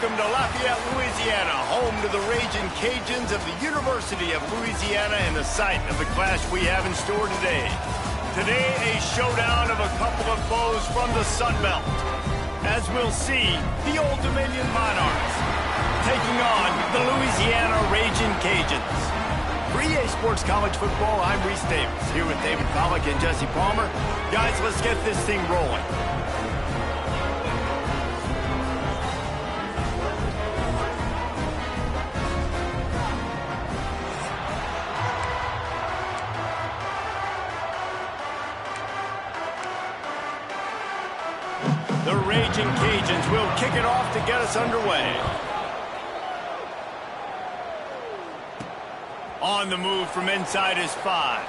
welcome to Lafayette, Louisiana, home to the Raging Cajuns of the University of Louisiana and the site of the clash we have in store today. Today, a showdown of a couple of foes from the Sun Belt. As we'll see, the Old Dominion Monarchs taking on the Louisiana Raging Cajuns. For EA Sports College Football, I'm Reese Davis, here with David Pollack and Jesse Palmer. Guys, let's get this thing rolling. The Raging Cajuns will kick it off to get us underway. On the move from inside his 5.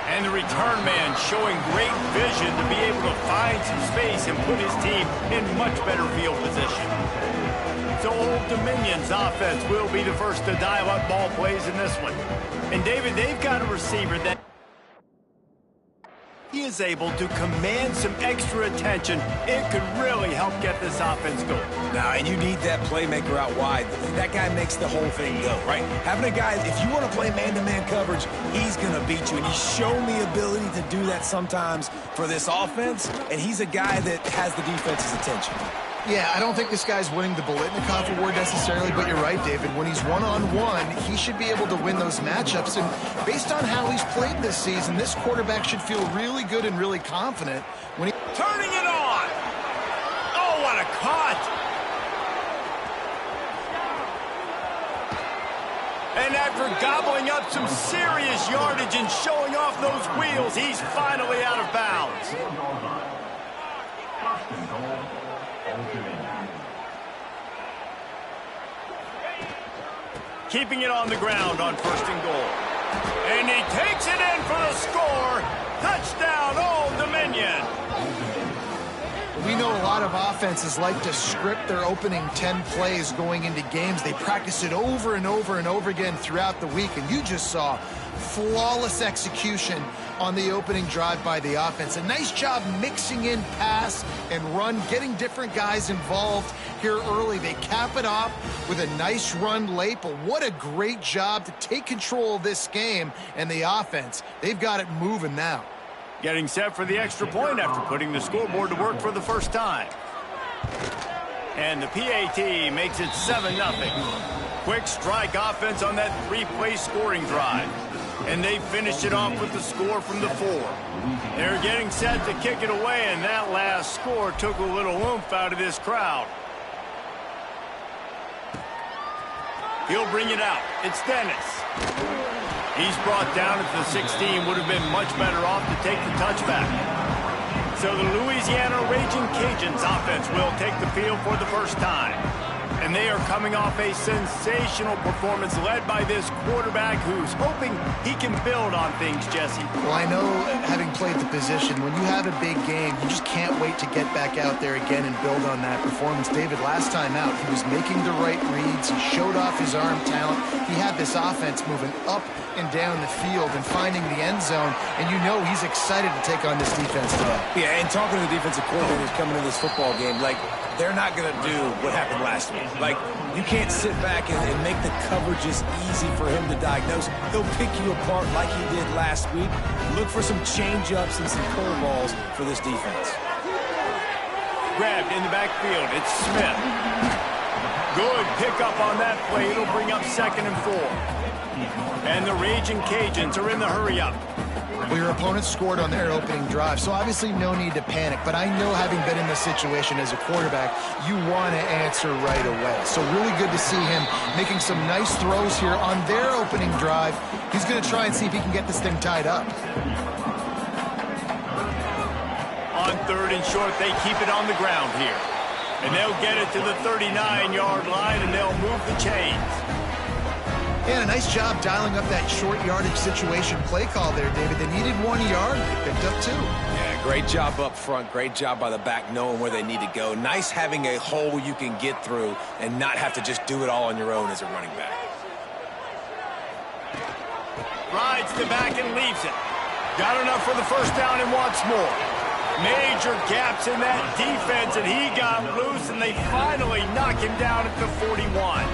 And the return man showing great vision to be able to find some space and put his team in much better field position. So Old Dominion's offense will be the first to dial up ball plays in this one. And David, they've got a receiver that he is able to command some extra attention. It could really help get this offense going. Now, and you need that playmaker out wide. That guy makes the whole thing go, right? Having a guy, if you want to play man-to-man coverage, he's going to beat you. And he's shown the ability to do that sometimes for this offense. And he's a guy that has the defense's attention. Yeah, I don't think this guy's winning the Bolitnikoff Award necessarily, but you're right, David. When he's one-on-one, he should be able to win those matchups. And based on how he's played this season, this quarterback should feel really good and really confident when he... Turning it on! Oh, what a cut! And after gobbling up some serious yardage and showing off those wheels, he's finally out of bounds. Keeping it on the ground on 1st and goal. And he takes it in for the score. Touchdown, Old Dominion. We know a lot of offenses like to script their opening 10 plays going into games. They practice it over and over and over again throughout the week, and you just saw flawless execution on the opening drive by the offense. A nice job mixing in pass and run, getting different guys involved here early. They cap it off with a nice run late, but what a great job to take control of this game. And the offense, they've got it moving now. Getting set for the extra point after putting the scoreboard to work for the first time. And the PAT makes it 7-0. Quick strike offense on that 3-play scoring drive. And they finished it off with the score from the 4. They're getting set to kick it away, and that last score took a little oomph out of this crowd. He'll bring it out. It's Dennis. He's brought down at the 16. Would have been much better off to take the touchback. So the Louisiana Raging Cajuns offense will take the field for the first time. And they are coming off a sensational performance led by this quarterback who's hoping he can build on things, Jesse. Well, I know, having played the position, when you have a big game, you just can't wait to get back out there again and build on that performance. David, last time out, he was making the right reads. He showed off his arm talent. He had this offense moving up and down the field and finding the end zone. And you know he's excited to take on this defense today. Yeah, and talking to the defensive coordinators coming into this football game, like, they're not going to do what happened last week. Like, you can't sit back and make the coverages easy for him to diagnose. He'll pick you apart like he did last week. Look for some change-ups and some curveballs for this defense. Grabbed in the backfield. It's Smith. Good pickup on that play. It'll bring up 2nd and 4. And the Raging Cajuns are in the hurry-up. Well, your opponent scored on their opening drive, so obviously no need to panic. But I know, having been in this situation as a quarterback, you want to answer right away. So really good to see him making some nice throws here on their opening drive. He's going to try and see if he can get this thing tied up. On 3rd and short, they keep it on the ground here. And they'll get it to the 39-yard line, and they'll move the chains. And a nice job dialing up that short yardage situation play call there, David. They needed 1 yard, they picked up 2. Yeah, great job up front. Great job by the back knowing where they need to go. Nice having a hole you can get through and not have to just do it all on your own as a running back. Rides the back and leaves it. Got enough for the first down and wants more. Major gaps in that defense, and he got loose, and they finally knock him down at the 41.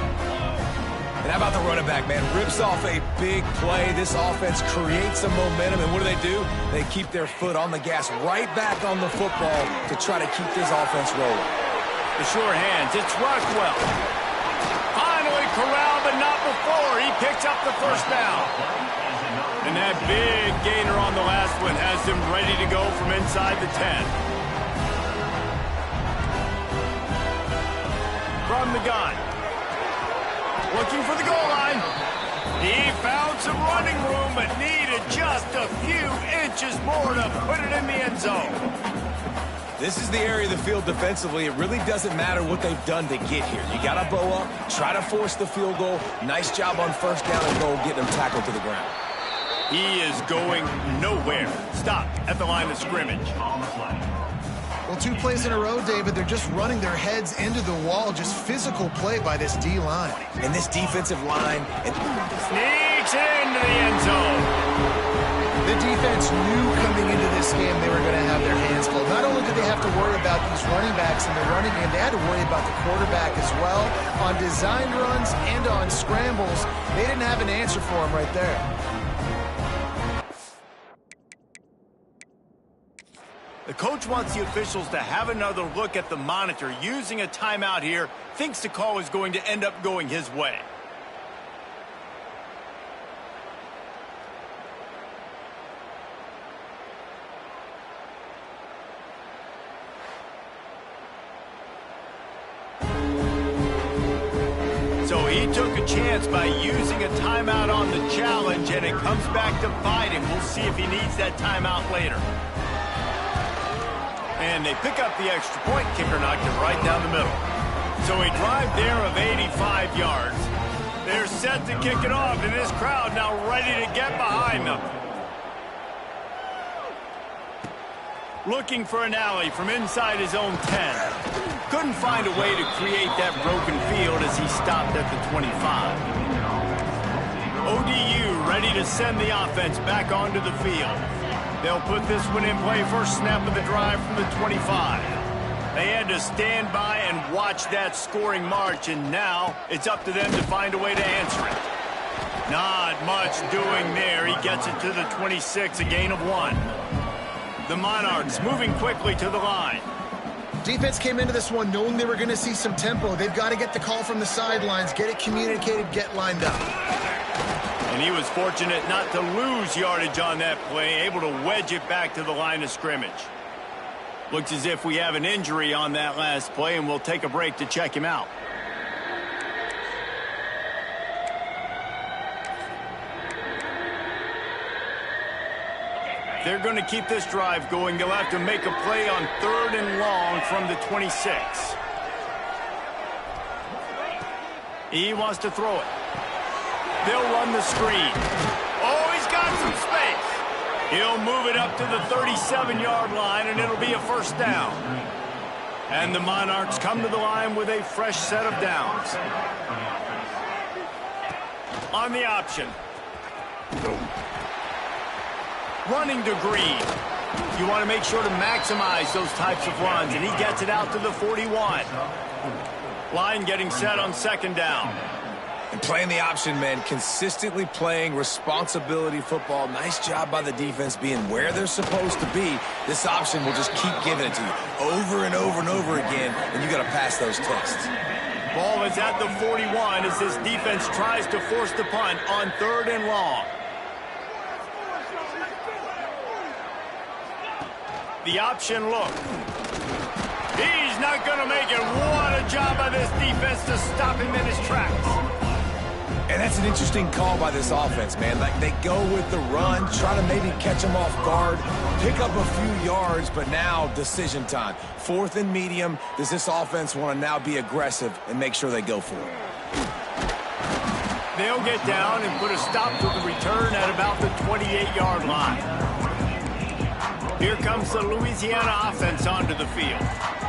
And how about the running back, man? Rips off a big play. This offense creates some momentum, and what do? They keep their foot on the gas right back on the football to try to keep this offense rolling. The sure hands, it's Rockwell. Finally corralled, but not before. He picks up the first down. And that big gainer on the last one has him ready to go from inside the 10. From the gun. Looking for the goal line. He found some running room, but needed just a few inches more to put it in the end zone. This is the area of the field defensively. It really doesn't matter what they've done to get here. You got to bow up, try to force the field goal. Nice job on first down and goal, getting them tackled to the ground. He is going nowhere. Stop at the line of scrimmage. Well, 2 plays in a row, David. They're just running their heads into the wall. Just physical play by this D-line. And this defensive line. Sneaks into the end zone. The defense knew coming into this game they were going to have their hands full. Not only did they have to worry about these running backs in the running game, they had to worry about the quarterback as well. On design runs and on scrambles, they didn't have an answer for him right there. The coach wants the officials to have another look at the monitor. Using a timeout here, thinks the call is going to end up going his way. So he took a chance by using a timeout on the challenge, and it comes back to bite him. We'll see if he needs that timeout later. And they pick up the extra point. Kicker knocked it right down the middle. So a drive there of 85 yards. They're set to kick it off, and this crowd now ready to get behind them. Looking for an alley from inside his own 10. Couldn't find a way to create that broken field as he stopped at the 25. ODU ready to send the offense back onto the field. They'll put this one in play first snap of the drive from the 25. They had to stand by and watch that scoring march, and now it's up to them to find a way to answer it. Not much doing there. He gets it to the 26, a gain of 1. The Monarchs moving quickly to the line. Defense came into this one knowing they were going to see some tempo. They've got to get the call from the sidelines, get it communicated, get lined up. And he was fortunate not to lose yardage on that play, able to wedge it back to the line of scrimmage. Looks as if we have an injury on that last play, and we'll take a break to check him out. They're going to keep this drive going. They'll have to make a play on 3rd and long from the 26. He wants to throw it. They'll run the screen. Oh, he's got some space. He'll move it up to the 37-yard line, and it'll be a first down. And the Monarchs come to the line with a fresh set of downs. On the option. Running to Green. You want to make sure to maximize those types of runs, and he gets it out to the 41. Line getting set on 2nd down. And playing the option, man, consistently playing responsibility football. Nice job by the defense being where they're supposed to be. This option will just keep giving it to you over and over and over again, and you got to pass those tests. Ball is at the 41 as this defense tries to force the punt on 3rd and long. The option look. He's not going to make it. What a job by this defense to stop him in his tracks. And that's an interesting call by this offense, man. Like, they go with the run, try to maybe catch him off guard, pick up a few yards, but now decision time. 4th and medium. Does this offense want to now be aggressive and make sure they go for it? They'll get down and put a stop to the return at about the 28-yard line. Here comes the Louisiana offense onto the field.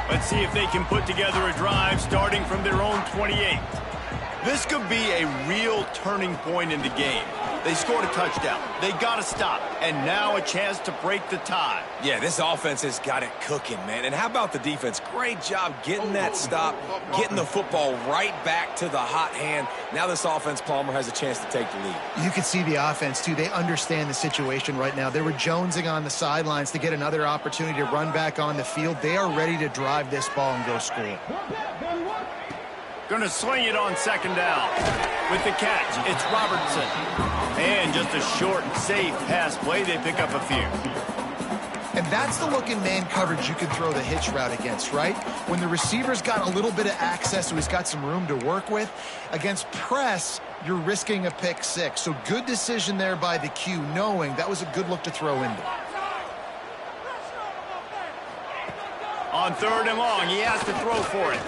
Let's see if they can put together a drive starting from their own 28. This could be a real turning point in the game. They scored a touchdown. They got to stop. And now a chance to break the tie. Yeah, this offense has got it cooking, man. And how about the defense? Great job getting that stop, getting the football right back to the hot hand. Now this offense, Palmer, has a chance to take the lead. You can see the offense, too. They understand the situation right now. They were jonesing on the sidelines to get another opportunity to run back on the field. They are ready to drive this ball and go score. Gonna sling it on second down. With the catch, it's Robertson. And just a short, safe pass play. They pick up a few. And that's the look in man coverage you can throw the hitch route against, right? When the receiver's got a little bit of access, so he's got some room to work with. Against press, you're risking a pick six. So good decision there by the Q, knowing that was a good look to throw in there. On third and long, he has to throw for it.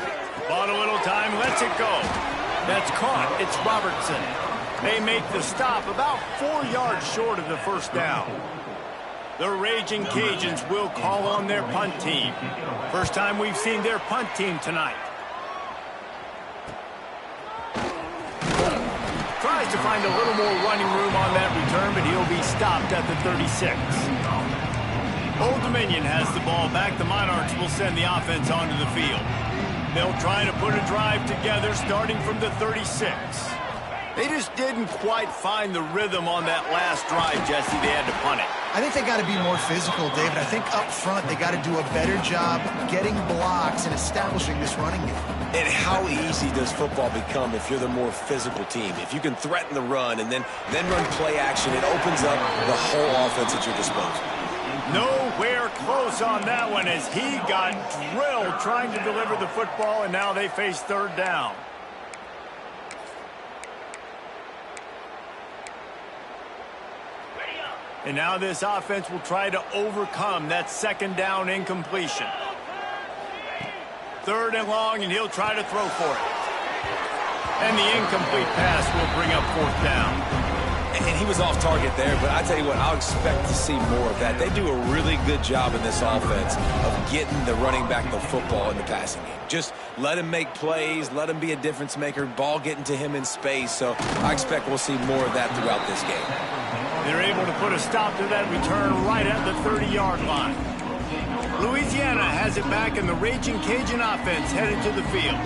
Bought a little time, lets it go. That's caught. It's Robertson. They make the stop about 4 yards short of the first down. The Raging Cajuns will call on their punt team. First time we've seen their punt team tonight. Tries to find a little more running room on that return, but he'll be stopped at the 36. Old Dominion has the ball back. The Monarchs will send the offense onto the field. They'll try to put a drive together starting from the 36. They just didn't quite find the rhythm on that last drive, Jesse. They had to punt it. I think they got to be more physical, David. I think up front they got to do a better job getting blocks and establishing this running game. And how easy does football become if you're the more physical team? If you can threaten the run and then run play action, it opens up the whole offense at your disposal. Nowhere close on that one as he got drilled trying to deliver the football, and now they face third down. And now this offense will try to overcome that second down incompletion. Third and long, and he'll try to throw for it. And the incomplete pass will bring up fourth down. And he was off target there, but I tell you what, I'll expect to see more of that. They do a really good job in this offense of getting the running back the football in the passing game. Just let him make plays, let him be a difference maker, ball getting to him in space. So I expect we'll see more of that throughout this game. They're able to put a stop to that return right at the 30-yard line. Louisiana has it back, and the Raging Cajun offense headed to the field.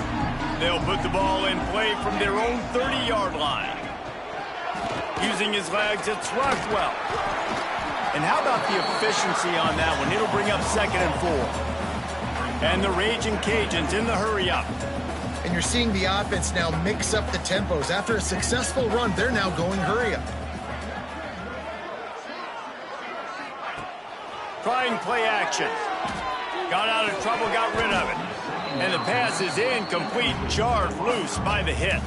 They'll put the ball in play from their own 30-yard line. Using his legs, it's Rockwell. And how about the efficiency on that one? It'll bring up second and 4. And the Raging Cajuns in the hurry up. And you're seeing the offense now mix up the tempos. After a successful run, they're now going hurry up. Trying play action. Got out of trouble, got rid of it. And the pass is incomplete, jarred loose by the hit.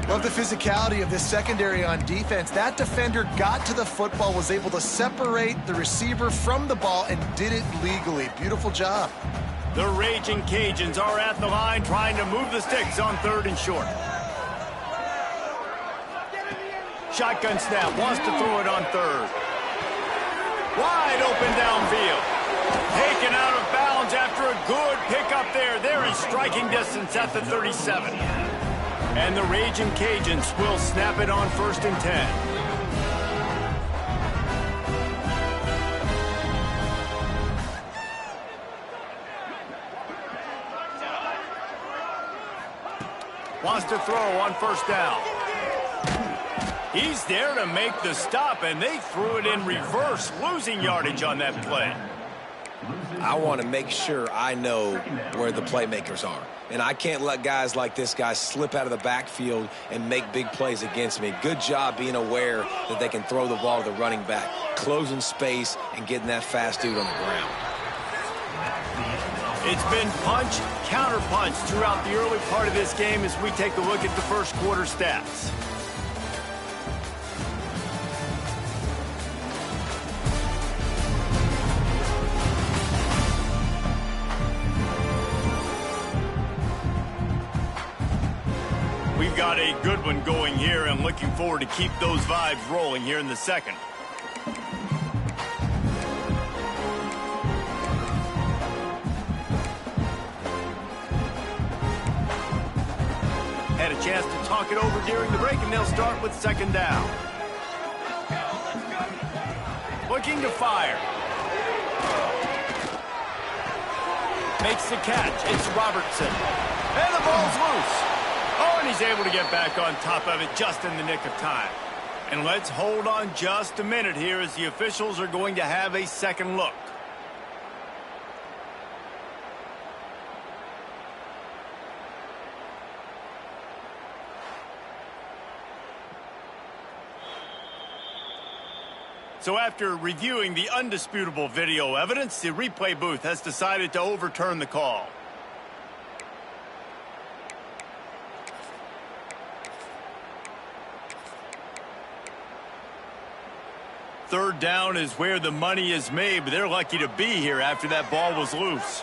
Love the physicality of this secondary on defense. That defender got to the football, was able to separate the receiver from the ball, and did it legally. Beautiful job. The Raging Cajuns are at the line trying to move the sticks on third and short. Shotgun snap, wants to throw it on third. Wide open downfield. Taken out of bounds after a good pickup there. They're in striking distance at the 37. And the Raging Cajuns will snap it on first and 10. Wants to throw on first down. He's there to make the stop, and they threw it in reverse, losing yardage on that play. I want to make sure I know where the playmakers are. And I can't let guys like this guy slip out of the backfield and make big plays against me. Good job being aware that they can throw the ball to the running back, closing space and getting that fast dude on the ground. It's been punch, counter-punch throughout the early part of this game as we take a look at the first quarter stats. We've got a good one going here and looking forward to keep those vibes rolling here in the second. Had a chance to talk it over during the break, and they'll start with second down. looking to fire. Makes the catch. It's Robertson. And the ball's loose. Oh, and he's able to get back on top of it just in the nick of time. And let's hold on just a minute here as the officials are going to have a second look. So after reviewing the undisputable video evidence, the replay booth has decided to overturn the call. Third down is where the money is made, but they're lucky to be here after that ball was loose.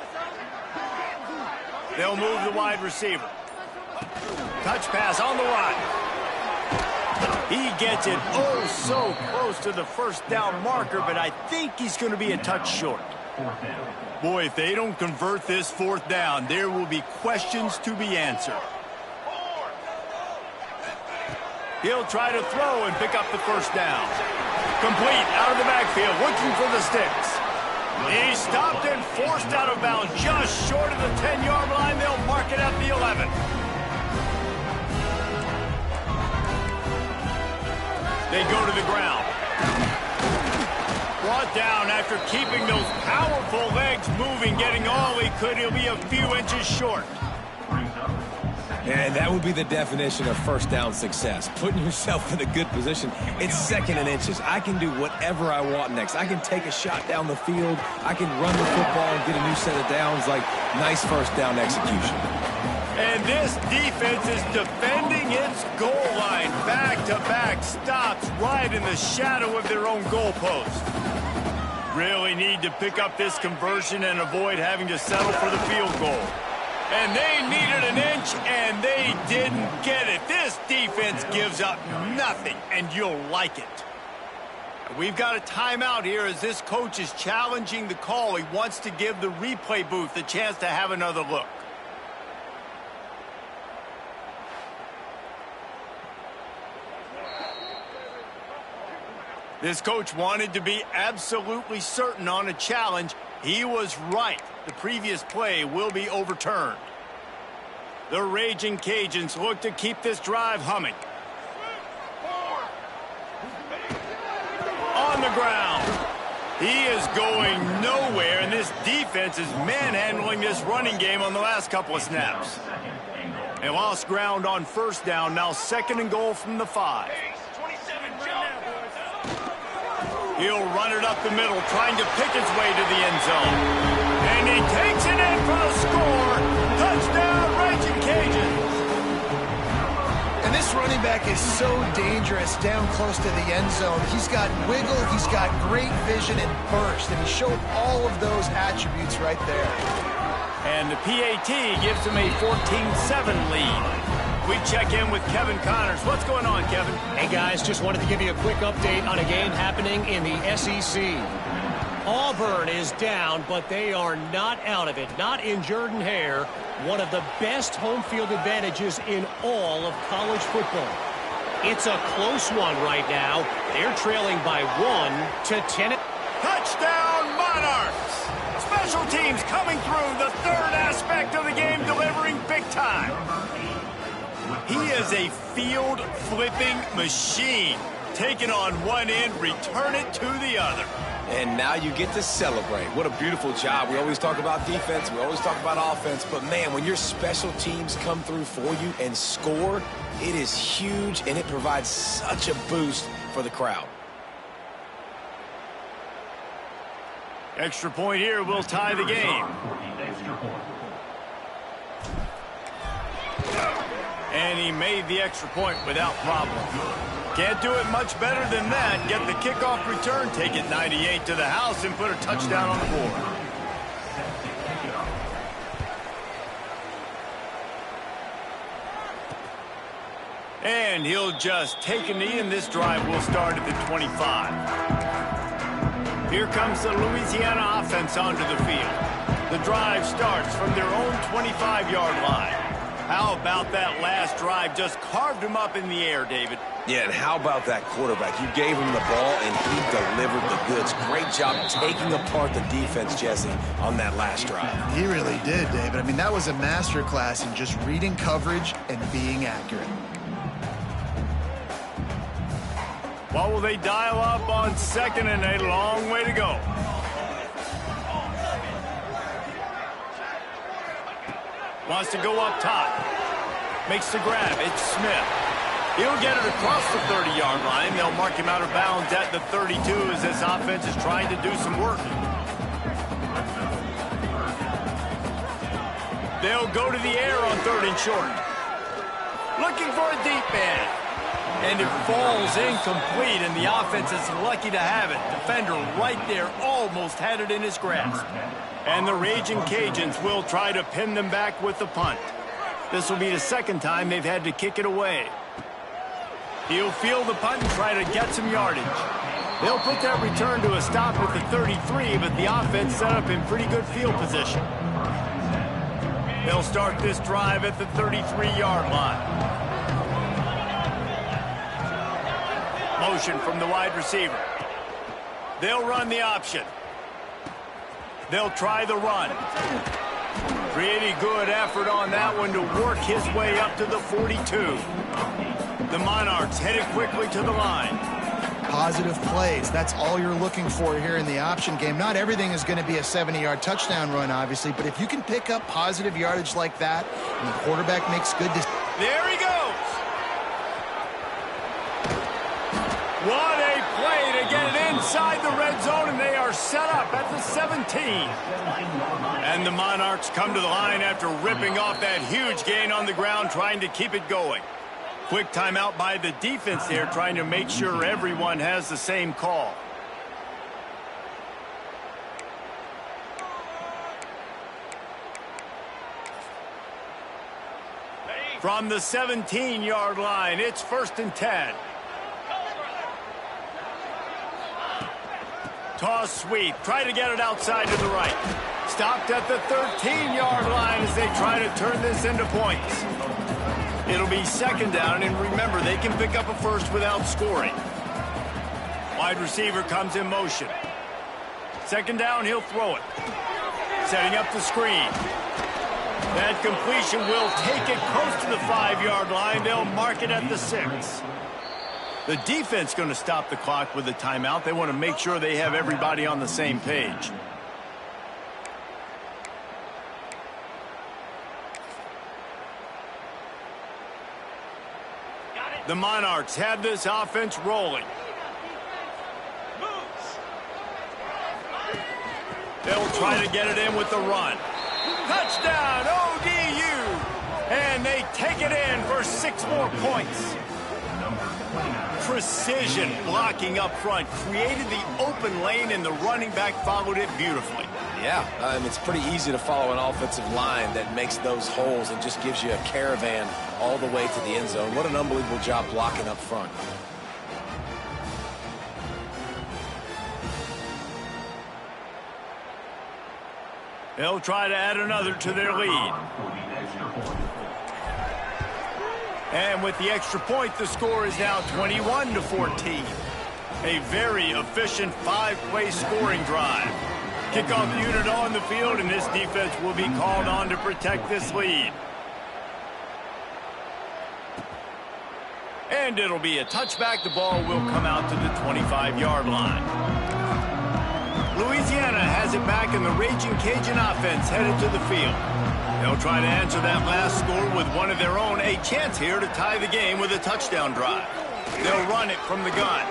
They'll move the wide receiver. Touch pass on the run. He gets it oh so close to the first down marker, but I think he's going to be a touch short. Boy, if they don't convert this fourth down, there will be questions to be answered. He'll try to throw and pick up the first down. Complete out of the backfield, looking for the sticks. He stopped and forced out of bounds just short of the 10-yard line. They'll mark it at the 11. They go to the ground. Brought down after keeping those powerful legs moving, getting all he could. He'll be a few inches short. And that would be the definition of first down success. Putting yourself in a good position. It's second and inches. I can do whatever I want next. I can take a shot down the field. I can run the football and get a new set of downs. Like, nice first down execution. And this defense is defending its goal line. Back-to-back stops right in the shadow of their own goalpost. Really need to pick up this conversion and avoid having to settle for the field goal. And they needed an inch, and they didn't get it. This defense gives up nothing, and you'll like it. We've got a timeout here as this coach is challenging the call. He wants to give the replay booth a chance to have another look. This coach wanted to be absolutely certain on a challenge. He was right. The previous play will be overturned. The Raging Cajuns look to keep this drive humming. On the ground. He is going nowhere, and this defense is manhandling this running game on the last couple of snaps. They lost ground on first down, now second and goal from the 5. He'll run it up the middle, trying to pick his way to the end zone. And he takes it in for the score. Touchdown, Raging Cajuns. And this running back is so dangerous down close to the end zone. He's got wiggle, he's got great vision and burst, and he showed all of those attributes right there. And the PAT gives him a 14-7 lead. We check in with Kevin Connors. What's going on, Kevin? Hey, guys, just wanted to give you a quick update on a game happening in the SEC. Auburn is down, but they are not out of it. Not in Jordan-Hare, one of the best home field advantages in all of college football. It's a close one right now. They're trailing by 1-10. Touchdown, Monarchs! Special teams coming through, the third aspect of the game, delivering big time. He is a field-flipping machine. Take it on one end, return it to the other. And now you get to celebrate. What a beautiful job. We always talk about defense. We always talk about offense. But, man, when your special teams come through for you and score, it is huge, and it provides such a boost for the crowd. Extra point here will tie the game. And he made the extra point without problem. Can't do it much better than that. Get the kickoff return, take it 98 to the house, and put a touchdown on the board. And he'll just take a knee, and this drive will start at the 25. Here comes the Louisiana offense onto the field. The drive starts from their own 25-yard line. How about that last drive? Just carved him up in the air, David. Yeah, and how about that quarterback? You gave him the ball, and he delivered the goods. Great job taking apart the defense, Jesse, on that last drive. He really did, David. I mean, that was a masterclass in just reading coverage and being accurate. What will they dial up on second and a long way to go? Wants to go up top. Makes the grab. It's Smith. He'll get it across the 30-yard line. They'll mark him out of bounds at the 32 as this offense is trying to do some work. They'll go to the air on 3rd and short. Looking for a deep man. And it falls incomplete, and the offense is lucky to have it. Defender right there almost had it in his grasp. And the Raging Cajuns will try to pin them back with the punt. This will be the second time they've had to kick it away. He'll field the punt and try to get some yardage. They'll put that return to a stop at the 33, but the offense set up in pretty good field position. They'll start this drive at the 33-yard line. Motion from the wide receiver. They'll run the option. They'll try the run. Pretty good effort on that one to work his way up to the 42. The Monarchs headed quickly to the line. Positive plays. That's all you're looking for here in the option game. Not everything is going to be a 70-yard touchdown run, obviously, but if you can pick up positive yardage like that and the quarterback makes good decisions. There he goes. What a play to get it inside the red zone, and they are set up at the 17. And the Monarchs come to the line after ripping off that huge gain on the ground, trying to keep it going. Quick timeout by the defense there, trying to make sure everyone has the same call. From the 17-yard line, it's 1st and 10. Toss sweep. Try to get it outside to the right. Stopped at the 13-yard line as they try to turn this into points. It'll be 2nd down, and remember, they can pick up a first without scoring. Wide receiver comes in motion. 2nd down, he'll throw it. Setting up the screen. That completion will take it close to the 5-yard line. They'll mark it at the 6. The defense going to stop the clock with a timeout. They want to make sure they have everybody on the same page. The Monarchs have this offense rolling. They'll try to get it in with the run. Touchdown, ODU! And they take it in for 6 more points. Precision blocking up front created the open lane, and the running back followed it beautifully. Yeah, it's pretty easy to follow an offensive line that makes those holes and just gives you a caravan all the way to the end zone. What an unbelievable job blocking up front. They'll try to add another to their lead. And with the extra point, the score is now 21-14. A very efficient 5-play scoring drive. Kickoff unit on the field, and this defense will be called on to protect this lead. And it'll be a touchback. The ball will come out to the 25-yard line. Louisiana has it back, and the Raging Cajun offense headed to the field. They'll try to answer that last score with one of their own. A chance here to tie the game with a touchdown drive. They'll run it from the gun.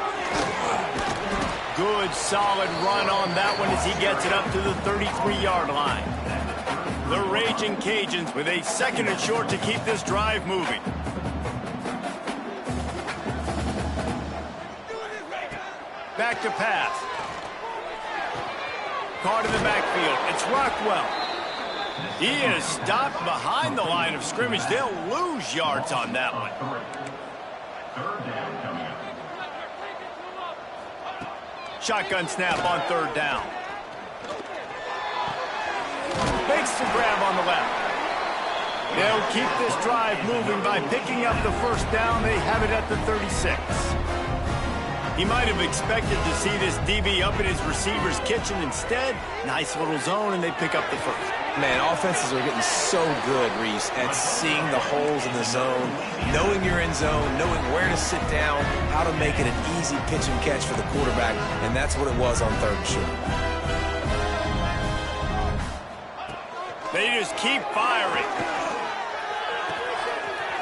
Good, solid run on that one as he gets it up to the 33-yard line. The Raging Cajuns with a 2nd and short to keep this drive moving. Back to pass. Caught in the backfield. It's Rockwell. He is stopped behind the line of scrimmage. They'll lose yards on that one. Shotgun snap on 3rd down. Makes the grab on the left. They'll keep this drive moving by picking up the first down. They have it at the 36. He might have expected to see this DB up in his receiver's kitchen. Instead, nice little zone, and they pick up the first. Man, offenses are getting so good, Reese, at seeing the holes in the zone, knowing you're in zone, knowing where to sit down, how to make it an easy pitch and catch for the quarterback, and that's what it was on 3rd and short. They just keep firing.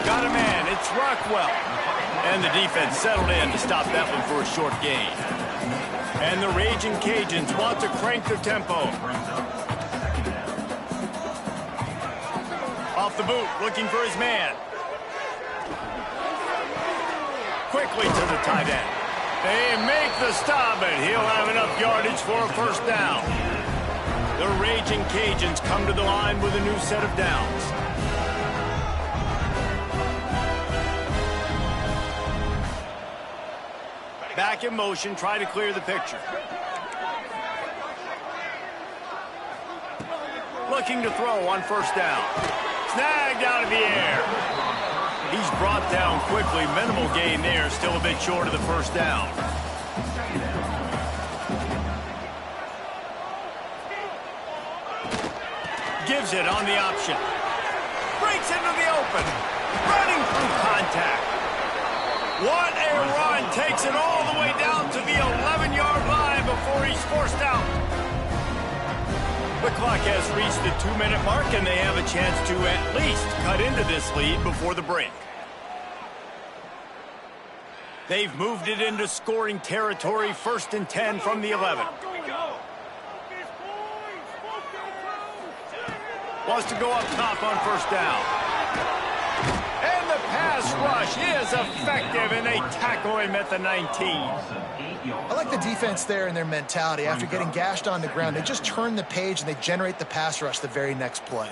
Got a man. It's Rockwell. And the defense settled in to stop that one for a short gain. And the Raging Cajuns want to crank their tempo. Off the boot, looking for his man. Quickly to the tight end. They make the stop, and he'll have enough yardage for a first down. The Raging Cajuns come to the line with a new set of downs. Back in motion, try to clear the picture. Looking to throw on first down. Snagged out of the air. He's brought down quickly. Minimal gain there, still a bit short of the first down. Gives it on the option. Breaks into the open. Running through contact. What a run. Takes it all the way down to the 11-yard line before he's forced out. The clock has reached the 2-minute mark, and they have a chance to at least cut into this lead before the break. They've moved it into scoring territory, 1st and 10 from the 11. Wants to go up top on first down. And the pass rush is effective, and they tackle him at the 19. I like the defense there and their mentality. After getting gashed on the ground, they just turn the page and they generate the pass rush the very next play.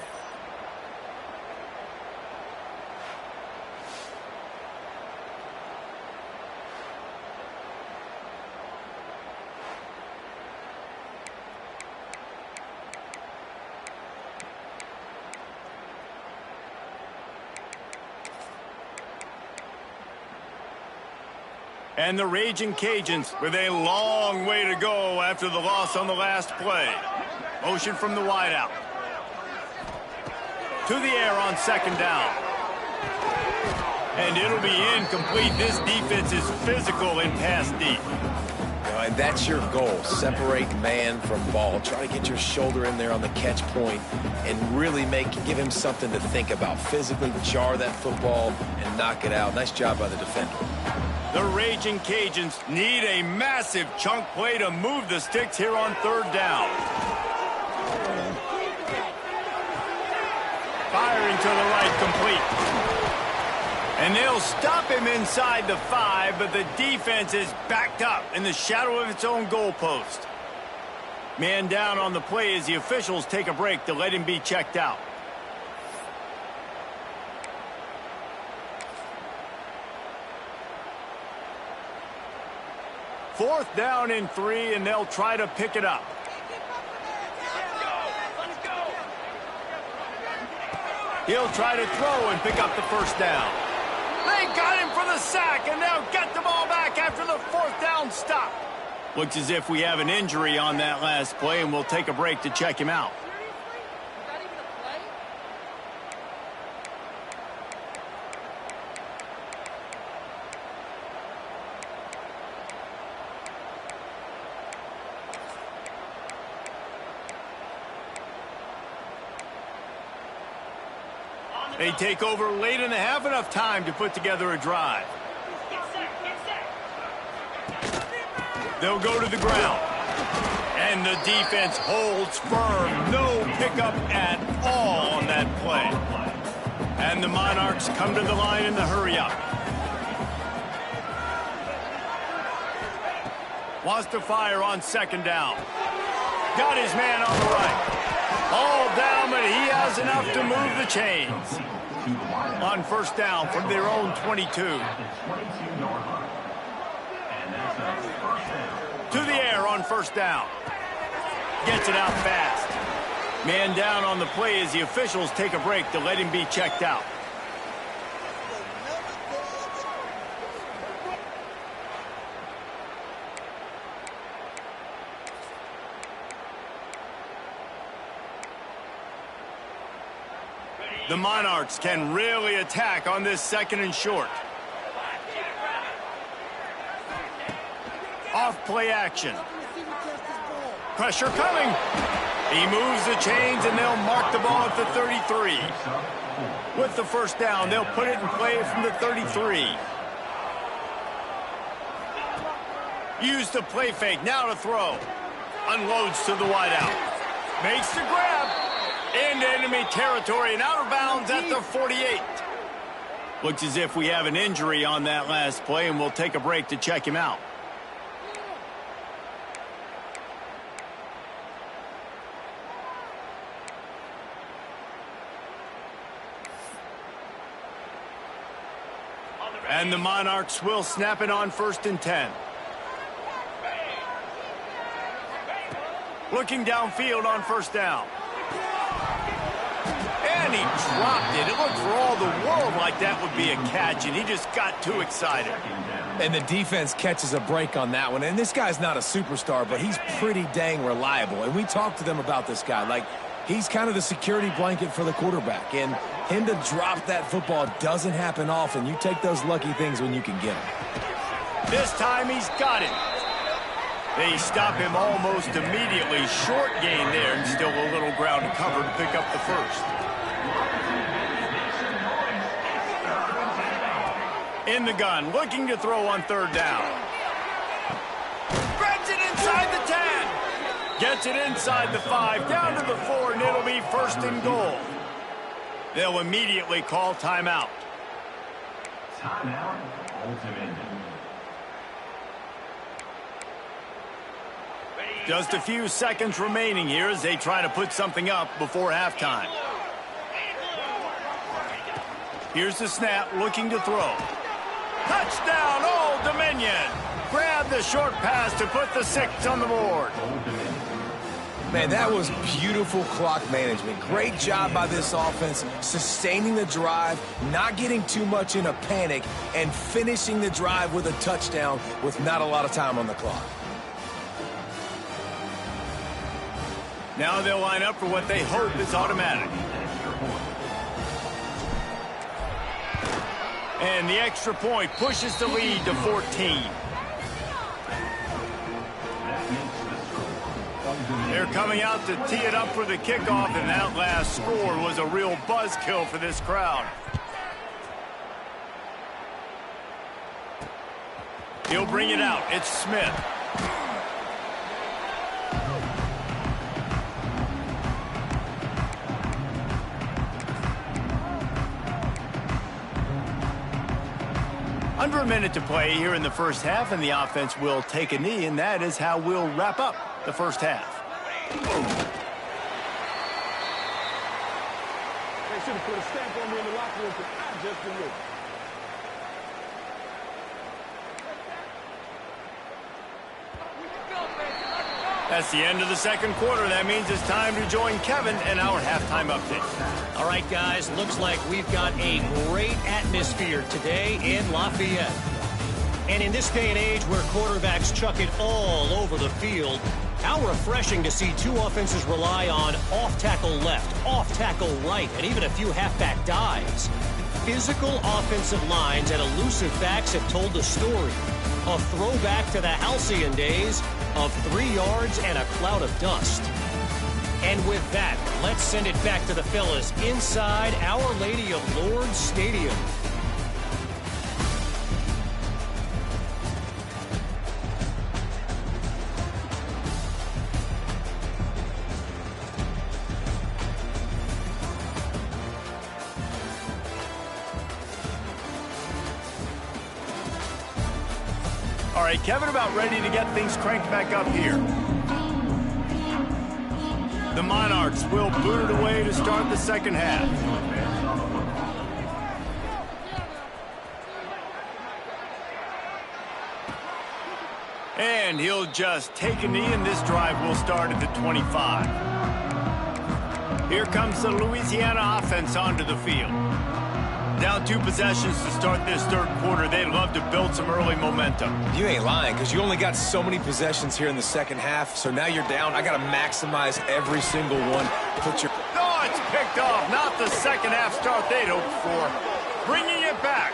And the Raging Cajuns with a long way to go after the loss on the last play. Motion from the wideout. To the air on 2nd down. And it'll be incomplete. This defense is physical in pass deep. And that's your goal. Separate man from ball. Try to get your shoulder in there on the catch point and really give him something to think about. Physically jar that football and knock it out. Nice job by the defender. The Raging Cajuns need a massive chunk play to move the sticks here on 3rd down. Firing to the right, complete. And they'll stop him inside the 5, but the defense is backed up in the shadow of its own goalpost. Man down on the play as the officials take a break to let him be checked out. Fourth down and 3, and they'll try to pick it up. He'll try to throw and pick up the first down. They got him for the sack, and they'll get the ball back after the 4th down stop. Looks as if we have an injury on that last play, and we'll take a break to check him out. They take over late in the half, enough time to put together a drive. They'll go to the ground. And the defense holds firm. No pickup at all on that play. And the Monarchs come to the line in the hurry-up. Wants to fire on 2nd down. Got his man on the right. All down, but he has enough to move the chains. On 1st down from their own 22. To the air on 1st down. Gets it out fast. Man down on the play as the officials take a break to let him be checked out. The Monarchs can really attack on this 2nd and short. Off play action. Pressure coming. He moves the chains and they'll mark the ball at the 33. With the first down, they'll put it in play from the 33. Use the play fake, now to throw. Unloads to the wideout. Makes the grab. Into enemy territory and out of bounds at the 48. Looks as if we have an injury on that last play, and we'll take a break to check him out. And the Monarchs will snap it on 1st and 10. Looking downfield on 1st down. And he dropped it. It looked for all the world like that would be a catch, and he just got too excited. And the defense catches a break on that one. And this guy's not a superstar, but he's pretty dang reliable. And we talked to them about this guy. Like, he's kind of the security blanket for the quarterback. And him to drop that football doesn't happen often. You take those lucky things when you can get them. This time he's got it. They stop him almost immediately. Short gain there, and still a little ground to cover to pick up the first. In the gun, looking to throw on 3rd down. Grabs it inside the 10. Gets it inside the 5, down to the 4, and it'll be 1st and goal. They'll immediately call timeout. Timeout, ultimate. Just a few seconds remaining here as they try to put something up before halftime. Here's the snap, looking to throw. Touchdown, Old Dominion! Grab the short pass to put the 6 on the board. Man, that was beautiful clock management. Great job by this offense, sustaining the drive, not getting too much in a panic, and finishing the drive with a touchdown with not a lot of time on the clock. Now they'll line up for what they hope is automatic. And the extra point pushes the lead to 14. They're coming out to tee it up for the kickoff, and that last score was a real buzzkill for this crowd. He'll bring it out. It's Smith. Under a minute to play here in the first half, and the offense will take a knee, and that is how we'll wrap up the first half. They should have put a stamp on me in the locker room because I just delivered. That's the end of the 2nd quarter. That means it's time to join Kevin in our halftime update. All right, guys, looks like we've got a great atmosphere today in Lafayette. And in this day and age where quarterbacks chuck it all over the field, how refreshing to see 2 offenses rely on off-tackle left, off-tackle right, and even a few halfback dives. Physical offensive lines and elusive backs have told the story. A throwback to the halcyon days of 3 yards and a cloud of dust. And with that, let's send it back to the fellas inside Our Lady of Lourdes Stadium. All right, Kevin, about ready to get things cranked back up here. The Monarchs will boot it away to start the 2nd half. And he'll just take a knee, and this drive will start at the 25. Here comes the Louisiana offense onto the field. Down 2 possessions to start this third quarter. They'd love to build some early momentum. You ain't lying, because you only got so many possessions here in the second half, so now you're down. I got to maximize every single one. Oh, it's picked off. Not the second half start they'd hoped for. Bringing it back.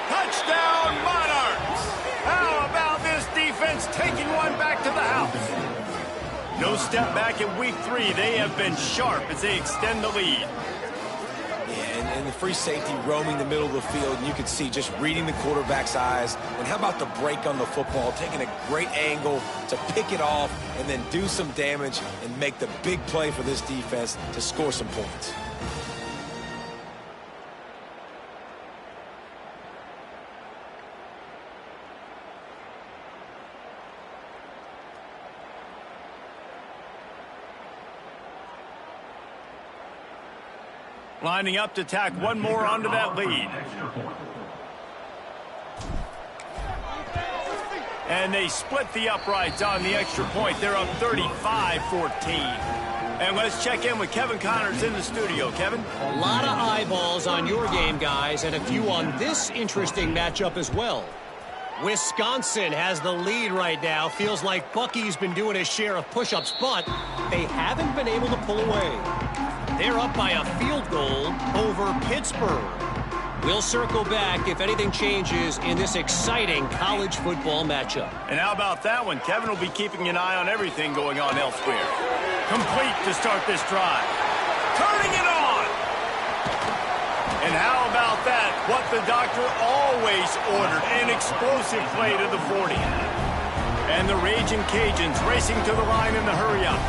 Touchdown, Monarchs! How about this defense taking one back to the house? No step back in week 3. They have been sharp as they extend the lead. And the free safety roaming the middle of the field, and you can see just reading the quarterback's eyes. And how about the break on the football, taking a great angle to pick it off and then do some damage and make the big play for this defense to score some points. Lining up to tack one more onto that lead. And they split the uprights on the extra point. They're up 35-14. And let's check in with Kevin Connors in the studio. Kevin? A lot of eyeballs on your game, guys, and a few on this interesting matchup as well. Wisconsin has the lead right now. Feels like Bucky's been doing his share of push-ups, but they haven't been able to pull away. They're up by a field goal over Pittsburgh. We'll circle back if anything changes in this exciting college football matchup. And how about that one? Kevin will be keeping an eye on everything going on elsewhere. Complete to start this drive. Turning it on! And how about that? What the doctor always ordered, an explosive play to the 40. And the Raging Cajuns racing to the line in the hurry-up.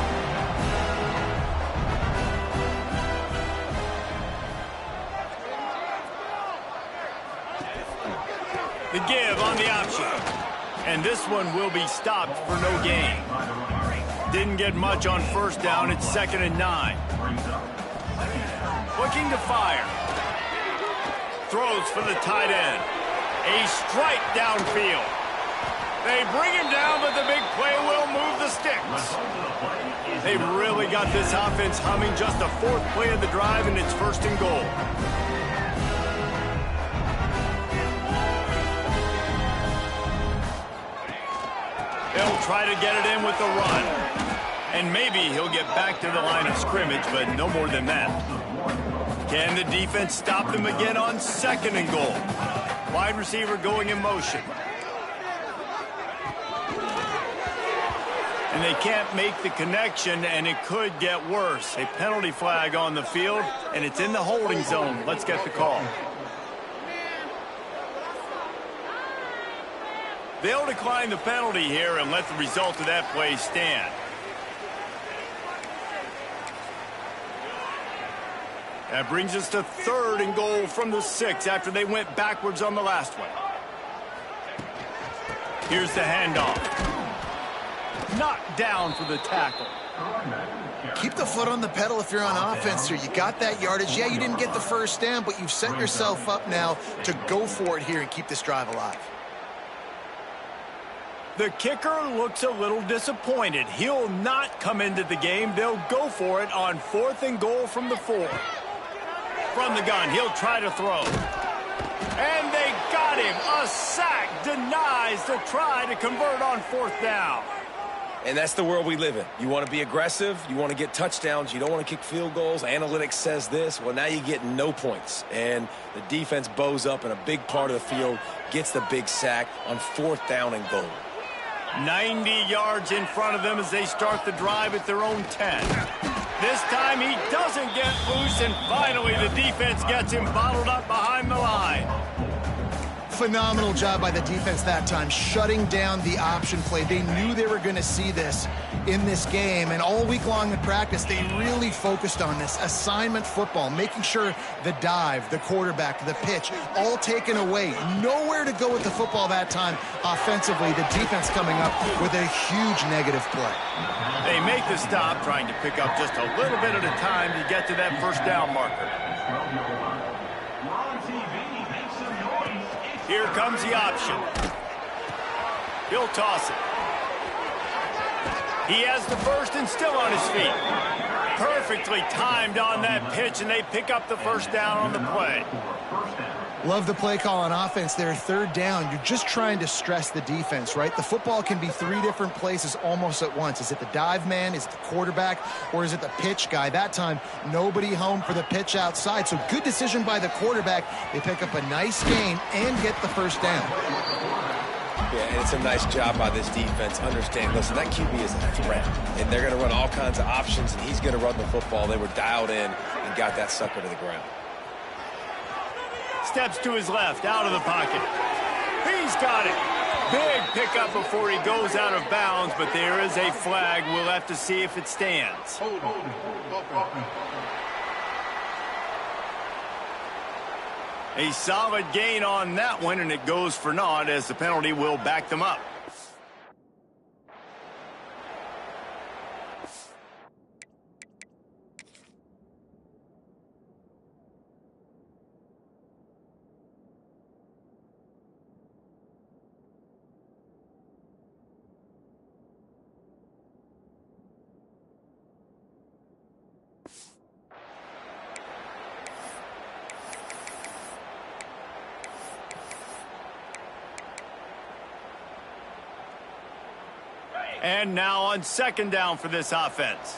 The give on the option. And this one will be stopped for no gain. Didn't get much on first down. It's 2nd and 9. Looking to fire. Throws for the tight end. A strike downfield. They bring him down, but the big play will move the sticks. They've really got this offense humming. Just the 4th play of the drive, and it's 1st and goal. They'll try to get it in with the run. And maybe he'll get back to the line of scrimmage, but no more than that. Can the defense stop them again on 2nd and goal? Wide receiver going in motion. And they can't make the connection, and it could get worse. A penalty flag on the field, and it's in the holding zone. Let's get the call. They'll decline the penalty here and let the result of that play stand. That brings us to 3rd and goal from the 6 after they went backwards on the last one. Here's the handoff. Knocked down for the tackle. Keep the foot on the pedal if you're on offense here. You got that yardage. Yeah, you didn't get the first down, but you've set yourself up now to go for it here and keep this drive alive. The kicker looks a little disappointed. He'll not come into the game. They'll go for it on 4th and goal from the 4. From the gun, he'll try to throw. And they got him. A sack denies the try to convert on 4th down. And that's the world we live in. You want to be aggressive. You want to get touchdowns. You don't want to kick field goals. Analytics says this. Well, now you get no points. And the defense bows up in a big part of the field, gets the big sack on 4th down and goal. 90 yards in front of them as they start the drive at their own 10. This time he doesn't get loose, and finally the defense gets him bottled up behind the line. Phenomenal job by the defense that time, shutting down the option play. They knew they were going to see this in this game, and all week long in practice, they really focused on this assignment football, making sure the dive, the quarterback, the pitch, all taken away. Nowhere to go with the football that time offensively. The defense coming up with a huge negative play. They make the stop, trying to pick up just a little bit at a time to get to that 1st down marker. Here comes the option. He'll toss it. He has the 1st and still on his feet. Perfectly timed on that pitch, and they pick up the first down on the play. Love the play call on offense there. Third down, you're just trying to stress the defense, right? The football can be three different places almost at once. Is it the dive man? Is it the quarterback? Or is it the pitch guy? That time, nobody home for the pitch outside. So good decision by the quarterback. They pick up a nice gain and get the first down. Yeah, and it's a nice job by this defense. Understand, listen, that QB is a threat, and they're going to run all kinds of options, and he's going to run the football. They were dialed in and got that sucker to the ground. Steps to his left, out of the pocket. He's got it. Big pickup before he goes out of bounds, but there is a flag. We'll have to see if it stands. A solid gain on that one, and it goes for naught as the penalty will back them up. And now on second down for this offense.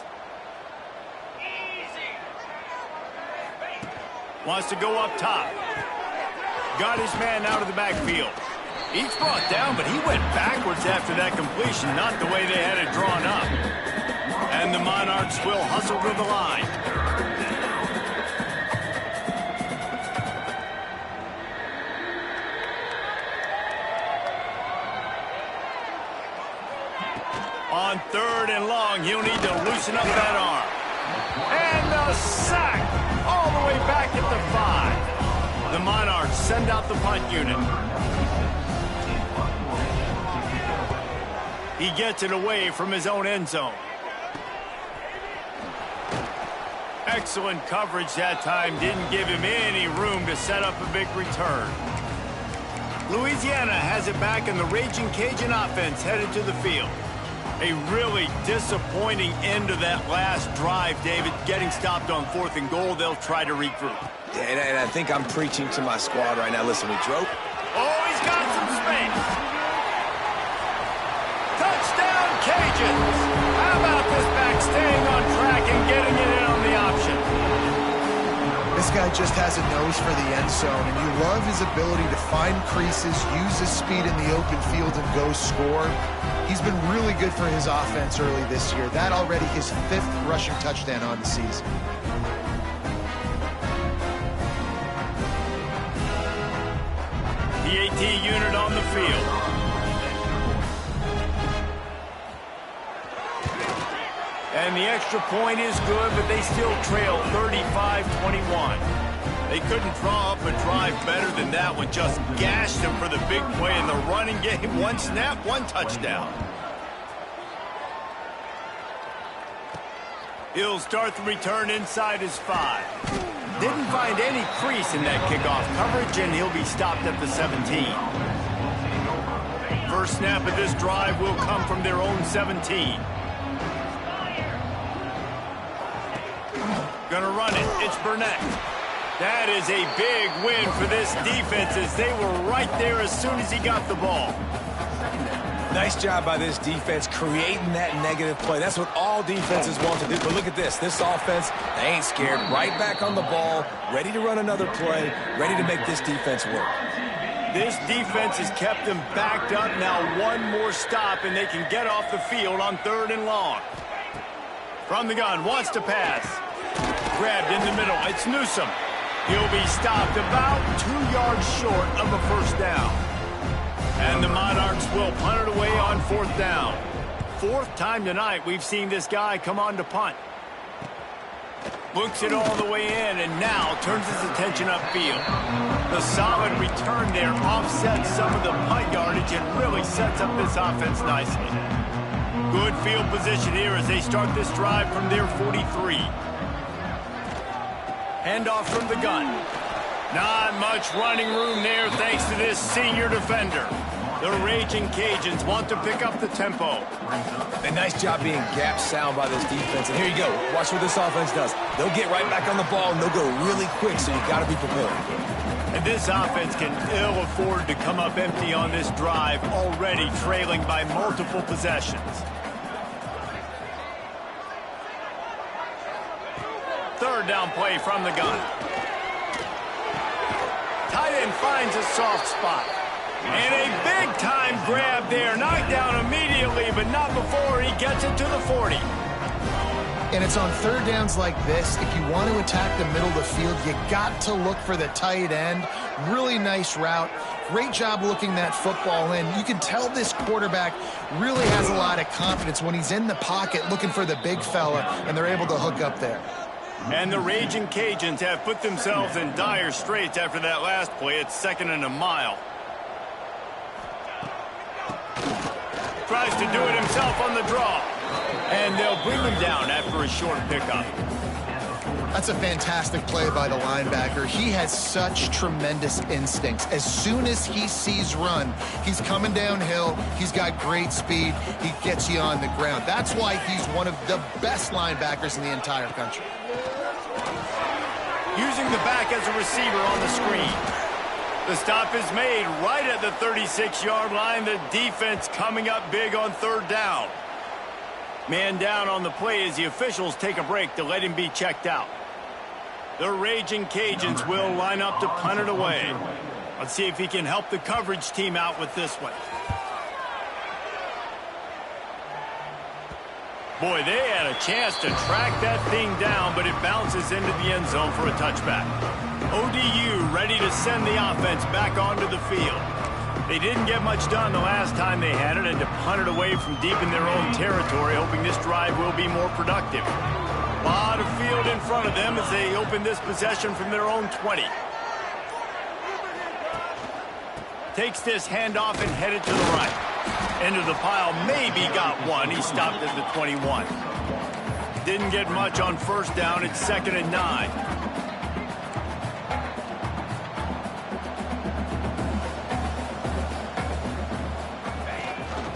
Wants to go up top. Got his man out of the backfield. He's brought down, but he went backwards after that completion, not the way they had it drawn up. And the Monarchs will hustle to the line. On third and long, he'll need to loosen up that arm. And the sack all the way back at the 5. The Monarchs send out the punt unit. He gets it away from his own end zone. Excellent coverage that time. Didn't give him any room to set up a big return. Louisiana has it back, and the Raging Cajun offense headed to the field. A really disappointing end to that last drive, David. Getting stopped on 4th and goal, they'll try to regroup. Yeah, and I think I'm preaching to my squad right now. Listen, we drove. Oh, he's got some space. Touchdown, Cajuns. How about this back staying on track and getting it in on the option? This guy just has a nose for the end zone, and you love his ability to find creases, use his speed in the open field, and go score. He's been really good for his offense early this year. That already his 5th rushing touchdown on the season. The AT unit on the field. And the extra point is good, but they still trail 35-21. They couldn't draw up a drive better than that one. Just gashed him for the big play in the running game. One snap, one touchdown. He'll start the return inside his 5. Didn't find any crease in that kickoff coverage, and he'll be stopped at the 17. First snap of this drive will come from their own 17. Gonna run it. It's Burnett. That is a big win for this defense, as they were right there as soon as he got the ball. Nice job by this defense creating that negative play. That's what all defenses want to do. But look at this. This offense, they ain't scared. Right back on the ball, ready to run another play, ready to make this defense work. This defense has kept them backed up. Now one more stop, and they can get off the field on 3rd and long. From the gun, wants to pass. Grabbed in the middle. It's Newsom. He'll be stopped about 2 yards short of a first down. And the Monarchs will punt it away on 4th down. 4th time tonight we've seen this guy come on to punt. Looks it all the way in, and now turns his attention upfield. The solid return there offsets some of the punt yardage and really sets up this offense nicely. Good field position here as they start this drive from their 43. Handoff from the gun. Not much running room there thanks to this senior defender. The Raging Cajuns want to pick up the tempo. A nice job being gap sound by this defense. And here you go. Watch what this offense does. They'll get right back on the ball, and they'll go really quick, so you got to be prepared. And this offense can ill afford to come up empty on this drive, already trailing by multiple possessions. Third down play from the gun. Tight end finds a soft spot. And a big-time grab there. Knocked down immediately, but not before he gets it to the 40. And it's on third downs like this. If you want to attack the middle of the field, you got to look for the tight end. Really nice route. Great job looking that football in. You can tell this quarterback really has a lot of confidence when he's in the pocket looking for the big fella, and they're able to hook up there. And the Raging Cajuns have put themselves in dire straits after that last play. It's 2nd and a mile. Tries to do it himself on the draw. And they'll bring him down after a short pickup. That's a fantastic play by the linebacker. He has such tremendous instincts. As soon as he sees run, he's coming downhill. He's got great speed. He gets you on the ground. That's why he's one of the best linebackers in the entire country. Using the back as a receiver on the screen. The stop is made right at the 36-yard line. The defense coming up big on third down. Man down on the play as the officials take a break to let him be checked out. The Raging Cajuns will line up to punt it away. Let's see if he can help the coverage team out with this one. Boy, they had a chance to track that thing down, but it bounces into the end zone for a touchback. ODU ready to send the offense back onto the field. They didn't get much done the last time they had it, and to punt it away from deep in their own territory, hoping this drive will be more productive. A lot of field in front of them as they open this possession from their own 20. Takes this handoff and headed to the right. Into the pile, maybe got one. He stopped at the 21. Didn't get much on first down. It's 2nd and 9.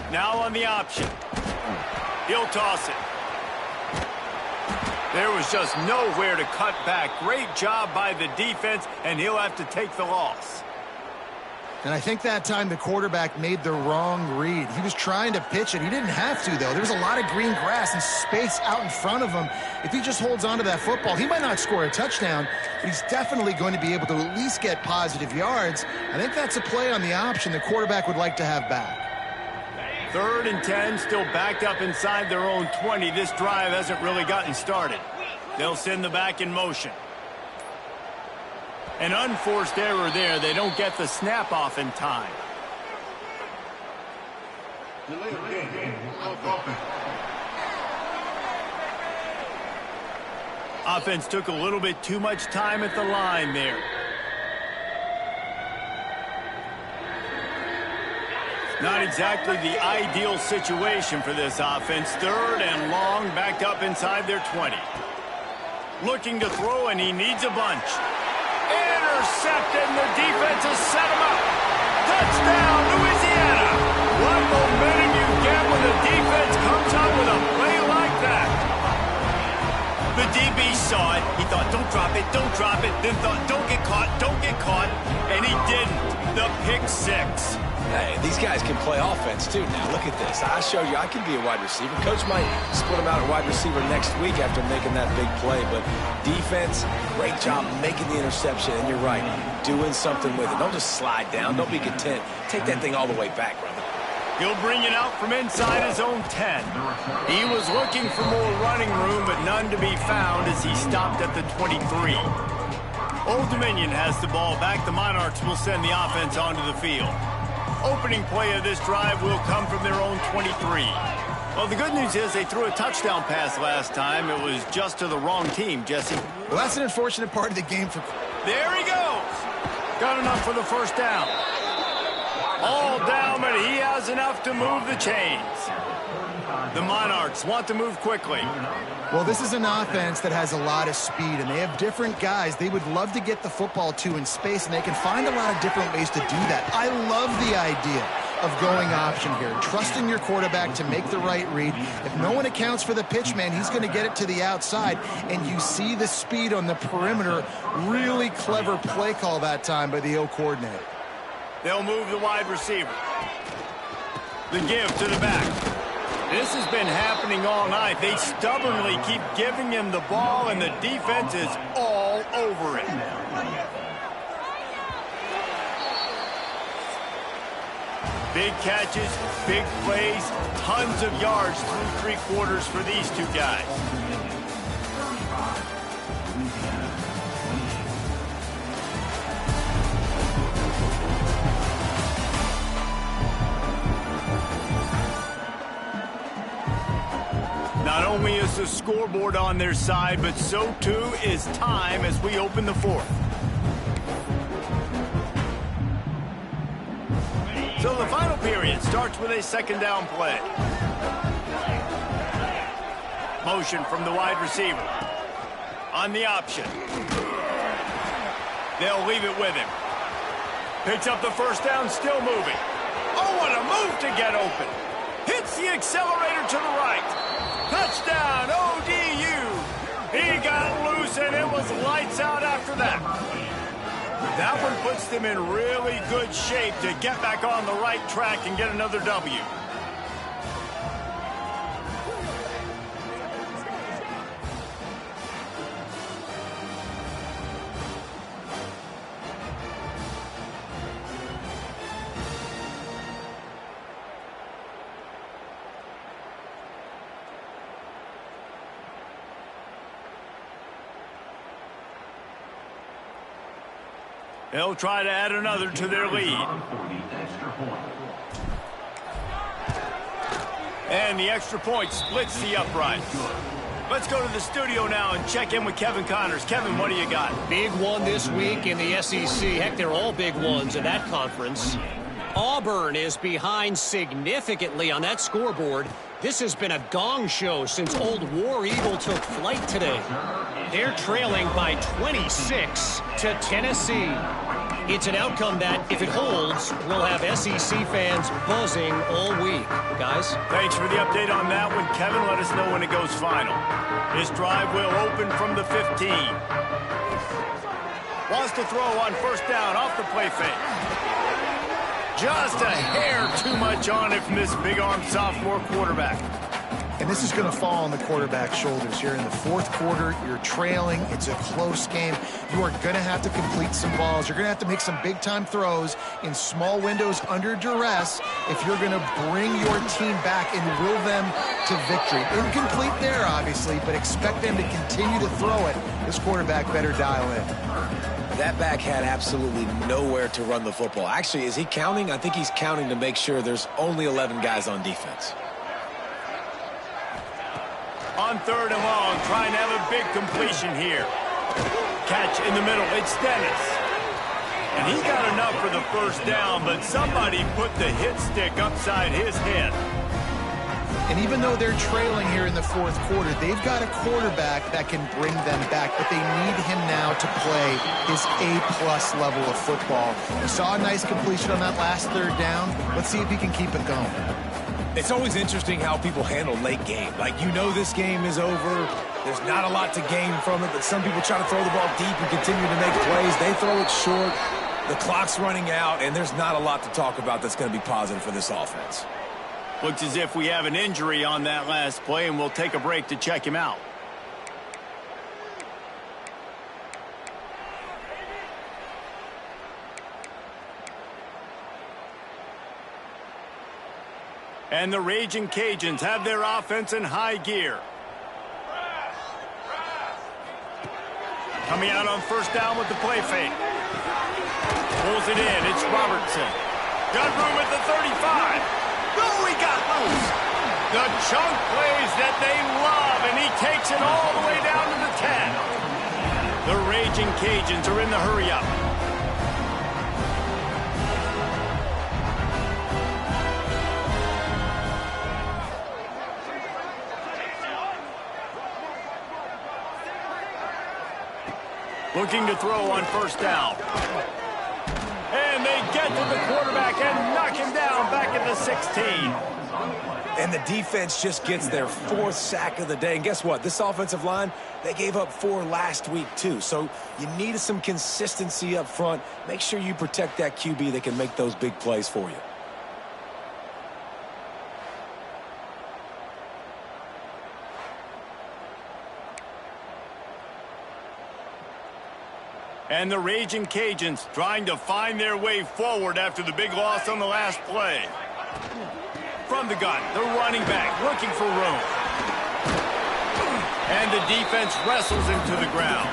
Now on the option. He'll toss it. There was just nowhere to cut back. Great job by the defense, and he'll have to take the loss. And I think that time the quarterback made the wrong read. He was trying to pitch it. He didn't have to, though. There was a lot of green grass and space out in front of him. If he just holds on to that football, he might not score a touchdown, but he's definitely going to be able to at least get positive yards. I think that's a play on the option the quarterback would like to have back. 3rd and 10, still backed up inside their own 20. This drive hasn't really gotten started. They'll send the back in motion. An unforced error there. They don't get the snap off in time. Offense took a little bit too much time at the line there. Not exactly the ideal situation for this offense. 3rd and long, backed up inside their 20. Looking to throw, and he needs a bunch. Intercepted, and the defense has set him up. Touchdown, Louisiana. What momentum you get when the defense comes up with a play like that. The DB saw it. He thought, don't drop it, don't drop it. Then thought, don't get caught, and he didn't. The pick 6. Hey, these guys can play offense, too. Now, look at this. I show you I can be a wide receiver. Coach might split him out at wide receiver next week after making that big play. But defense, great job making the interception. And you're right, doing something with it. Don't just slide down. Don't be content. Take that thing all the way back, brother. He'll bring it out from inside his own 10. He was looking for more running room, but none to be found as he stopped at the 23. Old Dominion has the ball back. The Monarchs will send the offense onto the field. Opening play of this drive will come from their own 23. Well, the good news is they threw a touchdown pass last time. It was just to the wrong team, Jesse. Well, that's an unfortunate part of the game for... There he goes. Got enough for the first down. All down, but he has enough to move the chains. The Monarchs want to move quickly. Well, this is an offense that has a lot of speed, and they have different guys they would love to get the football to in space, and they can find a lot of different ways to do that. I love the idea of going option here. Trusting your quarterback to make the right read. If no one accounts for the pitch, man, he's going to get it to the outside. And you see the speed on the perimeter. Really clever play call that time by the O coordinator. They'll move the wide receiver. The give to the back. This has been happening all night. They stubbornly keep giving him the ball, and the defense is all over it. Big catches, big plays, tons of yards through three quarters for these two guys. Not only is the scoreboard on their side, but so too is time as we open the fourth. So the final period starts with a second down play. Motion from the wide receiver. On the option. They'll leave it with him. Picks up the first down, still moving. Oh, what a move to get open. Hits the accelerator to the right. Touchdown, ODU. He got loose, and it was lights out after that. That one puts them in really good shape to get back on the right track and get another W. They'll try to add another to their lead. And the extra point splits the uprights. Let's go to the studio now and check in with Kevin Connors. Kevin, what do you got? Big one this week in the SEC. Heck, they're all big ones in that conference. Auburn is behind significantly on that scoreboard. This has been a gong show since old War Eagle took flight today. They're trailing by 26 to Tennessee. It's an outcome that, if it holds, will have SEC fans buzzing all week. Guys? Thanks for the update on that one, Kevin. Let us know when it goes final. This drive will open from the 15. Wants to throw on first down off the play fake. Just a hair too much on it from this big-armed sophomore quarterback. And this is going to fall on the quarterback's shoulders here in the fourth quarter. You're trailing. It's a close game. You are going to have to complete some balls. You're going to have to make some big-time throws in small windows under duress if you're going to bring your team back and will them to victory. Incomplete there, obviously, but expect them to continue to throw it. This quarterback better dial in. That back had absolutely nowhere to run the football. Actually, is he counting? I think he's counting to make sure there's only 11 guys on defense. On third and long, trying to have a big completion here. Catch in the middle, it's Dennis. And he got enough for the first down, but somebody put the hit stick upside his head. And even though they're trailing here in the fourth quarter, they've got a quarterback that can bring them back, but they need him now to play his A-plus level of football. We saw a nice completion on that last third down. Let's see if he can keep it going. It's always interesting how people handle late game. Like, you know this game is over. There's not a lot to gain from it, but some people try to throw the ball deep and continue to make plays. They throw it short. The clock's running out, and there's not a lot to talk about that's going to be positive for this offense. Looks as if we have an injury on that last play, and we'll take a break to check him out. And the Raging Cajuns have their offense in high gear. Coming out on first down with the play fake. Pulls it in. It's Robertson. Got room at the 35. Oh, he got loose. The chunk plays that they love, and he takes it all the way down to the 10. The Raging Cajuns are in the hurry-up. Looking to throw on first down. And they get to the quarterback and knock him down back the 16. And the defense just gets their 4th sack of the day. And guess what? This offensive line, they gave up 4 last week too. So you need some consistency up front. Make sure you protect that QB that can make those big plays for you. And the Raging Cajuns trying to find their way forward after the big loss on the last play. From the gun, the running back looking for room. And the defense wrestles him to the ground.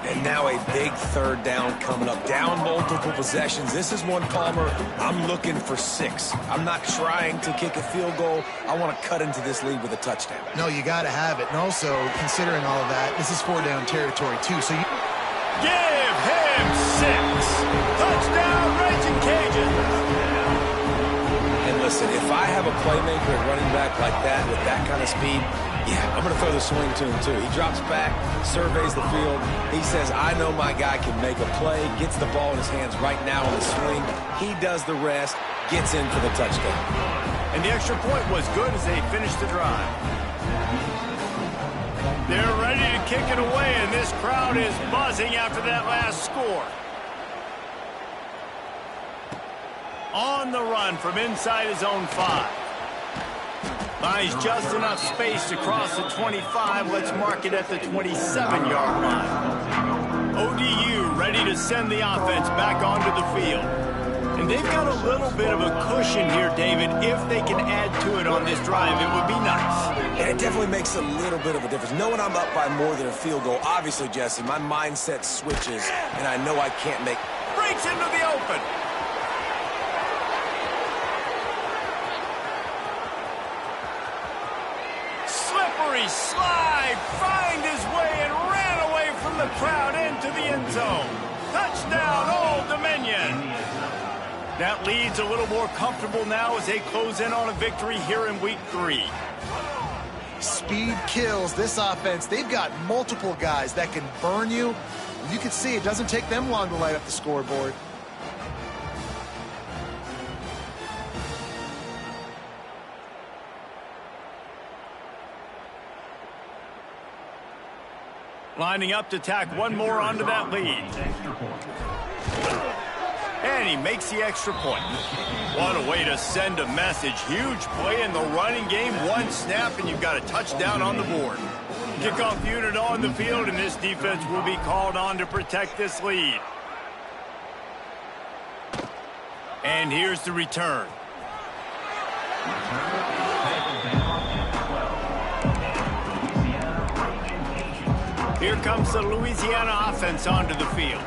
And now a big 3rd down coming up. Down multiple possessions. This is one, Palmer, I'm looking for 6. I'm not trying to kick a field goal. I want to cut into this lead with a touchdown. No, you got to have it. And also, considering all of that, this is 4-down territory, too. So you... Give him 6. Touchdown, Raging Cajuns. And listen, if I have a playmaker at running back like that with that kind of speed, yeah, I'm going to throw the swing to him, too. He drops back, surveys the field. He says, I know my guy can make a play, gets the ball in his hands right now on the swing. He does the rest, gets in for the touchdown. And the extra point was good as they finished the drive. They're ready to kick it away, and this crowd is buzzing after that last score. On the run from inside his own 5. Buys just enough space to cross the 25. Let's mark it at the 27-yard line. ODU ready to send the offense back onto the field. And they've got a little bit of a cushion here, David. If they can add to it on this drive, it would be nice. And it definitely makes a little bit of a difference. Knowing I'm up by more than a field goal, obviously, Jesse, my mindset switches, and I know I can't make... Breaks into the open. Slippery slide, find his way and ran away from the crowd into the end zone. Touchdown, Old Dominion. That lead's a little more comfortable now as they close in on a victory here in week 3. Speed kills this offense. They've got multiple guys that can burn you. You can see it doesn't take them long to light up the scoreboard. Lining up to tack one more onto that lead. And he makes the extra point. What a way to send a message. Huge play in the running game. One snap and you've got a touchdown on the board. Kickoff unit on the field, and this defense will be called on to protect this lead. And here's the return. Here comes the Louisiana offense onto the field.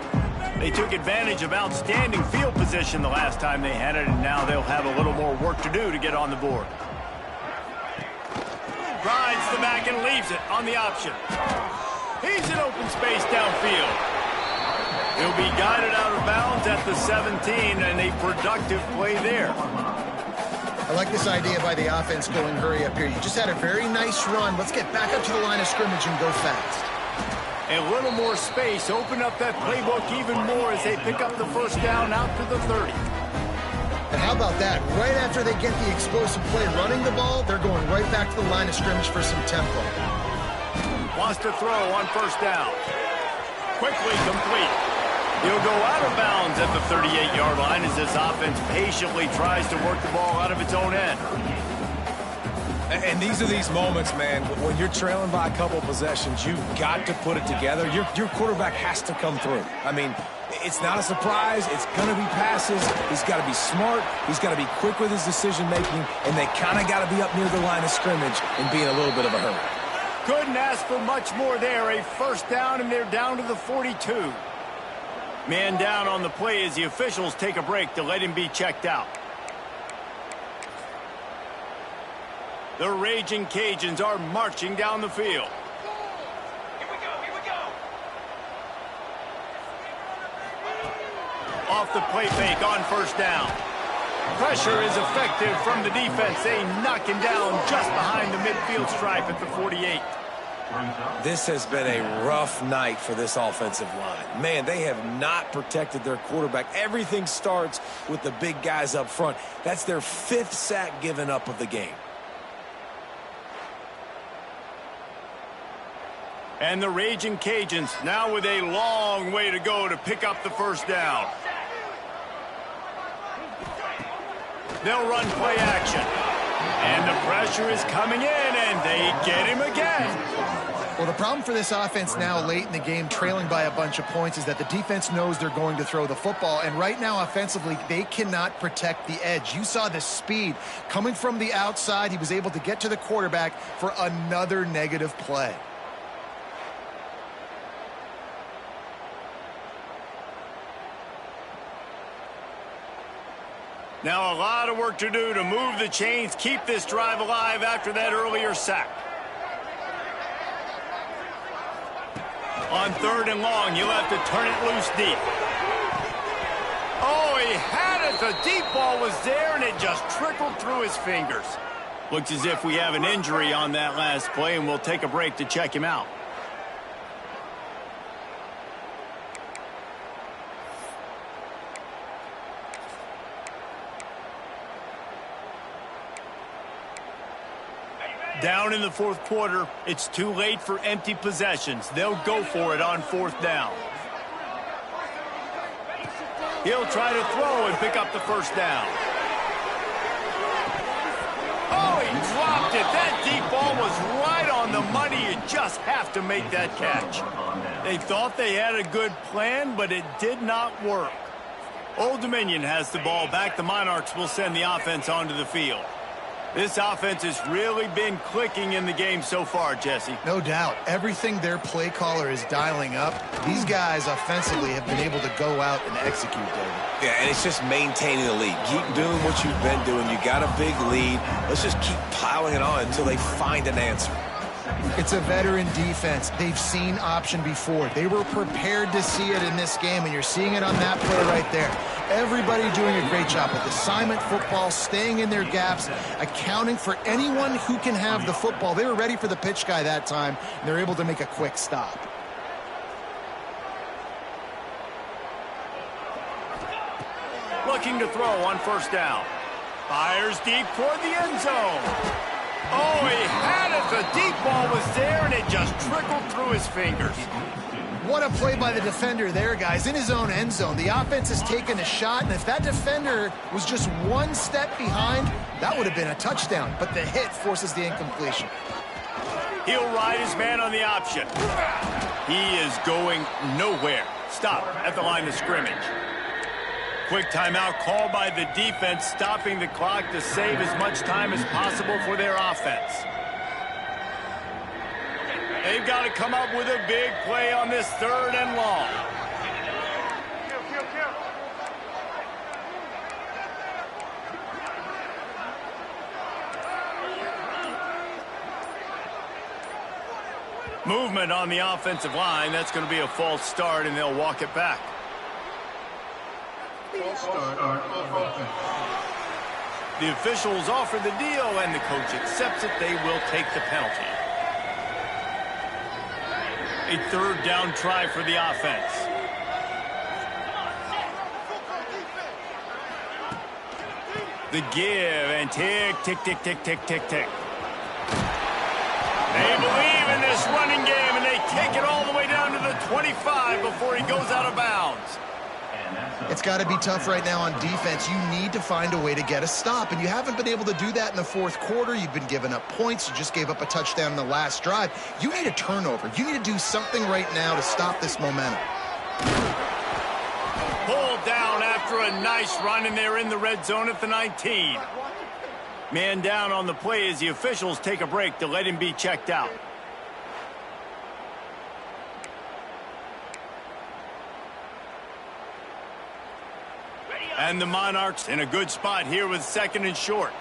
They took advantage of outstanding field position the last time they had it, and now they'll have a little more work to do to get on the board. Rides the back and leaves it on the option. He's in open space downfield. He'll be guided out of bounds at the 17, and a productive play there. I like this idea by the offense going hurry up here. You just had a very nice run. Let's get back up to the line of scrimmage and go fast. A little more space, open up that playbook even more as they pick up the first down out to the 30. And how about that? Right after they get the explosive play running the ball, they're going right back to the line of scrimmage for some tempo. Wants to throw on first down. Quickly complete. He'll go out of bounds at the 38-yard line as this offense patiently tries to work the ball out of its own end. And these are these moments, man, when you're trailing by a couple possessions, you've got to put it together. Your quarterback has to come through. I mean, it's not a surprise. It's going to be passes. He's got to be smart. He's got to be quick with his decision-making, and they kind of got to be up near the line of scrimmage and be in a little bit of a hurry. Couldn't ask for much more there. A first down, and they're down to the 42. Man down on the play as the officials take a break to let him be checked out. The Raging Cajuns are marching down the field. Here we go. Off the play fake on first down. Pressure is effective from the defense. They knock him down just behind the midfield stripe at the 48. This has been a rough night for this offensive line. Man, they have not protected their quarterback. Everything starts with the big guys up front. That's their 5th sack given up of the game. And the Raging Cajuns now with a long way to go to pick up the first down. They'll run play action. And the pressure is coming in, and they get him again. Well, the problem for this offense now late in the game, trailing by a bunch of points, is that the defense knows they're going to throw the football. And right now, offensively, they cannot protect the edge. You saw the speed coming from the outside. He was able to get to the quarterback for another negative play. Now a lot of work to do to move the chains, keep this drive alive after that earlier sack. On 3rd and long, you'll have to turn it loose deep. Oh, he had it. The deep ball was there, and it just trickled through his fingers. Looks as if we have an injury on that last play, and we'll take a break to check him out. Down in the 4th quarter, it's too late for empty possessions. They'll go for it on 4th down. He'll try to throw and pick up the first down. Oh, he dropped it. That deep ball was right on the money. You just have to make that catch. They thought they had a good plan, but it did not work. Old Dominion has the ball back. The Monarchs will send the offense onto the field. This offense has really been clicking in the game so far, Jesse. No doubt. Everything their play caller is dialing up, these guys offensively have been able to go out and execute, David. Yeah, and it's just maintaining the lead. Keep doing what you've been doing. You got a big lead. Let's just keep piling it on until they find an answer. It's a veteran defense. They've seen option before. They were prepared to see it in this game, and you're seeing it on that play right there. Everybody doing a great job with assignment football, staying in their gaps, accounting for anyone who can have the football. They were ready for the pitch guy that time, and they're able to make a quick stop. Looking to throw on 1st down. Fires deep toward the end zone. Oh, he had it. The deep ball was there, and it just trickled through his fingers. What a play by the defender there, guys, in his own end zone. The offense has taken a shot, and if that defender was just one step behind, that would have been a touchdown. But the hit forces the incompletion. He'll ride his man on the option. He is going nowhere. Stop at the line of scrimmage. Quick timeout called by the defense, stopping the clock to save as much time as possible for their offense. They've got to come up with a big play on this 3rd and long. Movement on the offensive line. That's going to be a false start, and they'll walk it back. The officials offer the deal, and the coach accepts it. They will take the penalty. A 3rd down try for the offense. The give, and tick, tick, tick, tick, tick, tick, tick. They believe in this running game, and they take it all the way down to the 25 before he goes out of bounds. It's got to be tough right now on defense. You need to find a way to get a stop, and you haven't been able to do that in the 4th quarter. You've been giving up points. You just gave up a touchdown in the last drive. You need a turnover. You need to do something right now to stop this momentum. Pulled down after a nice run, and they're in the red zone at the 19. Man down on the play as the officials take a break to let him be checked out. And the Monarchs in a good spot here with 2nd and short.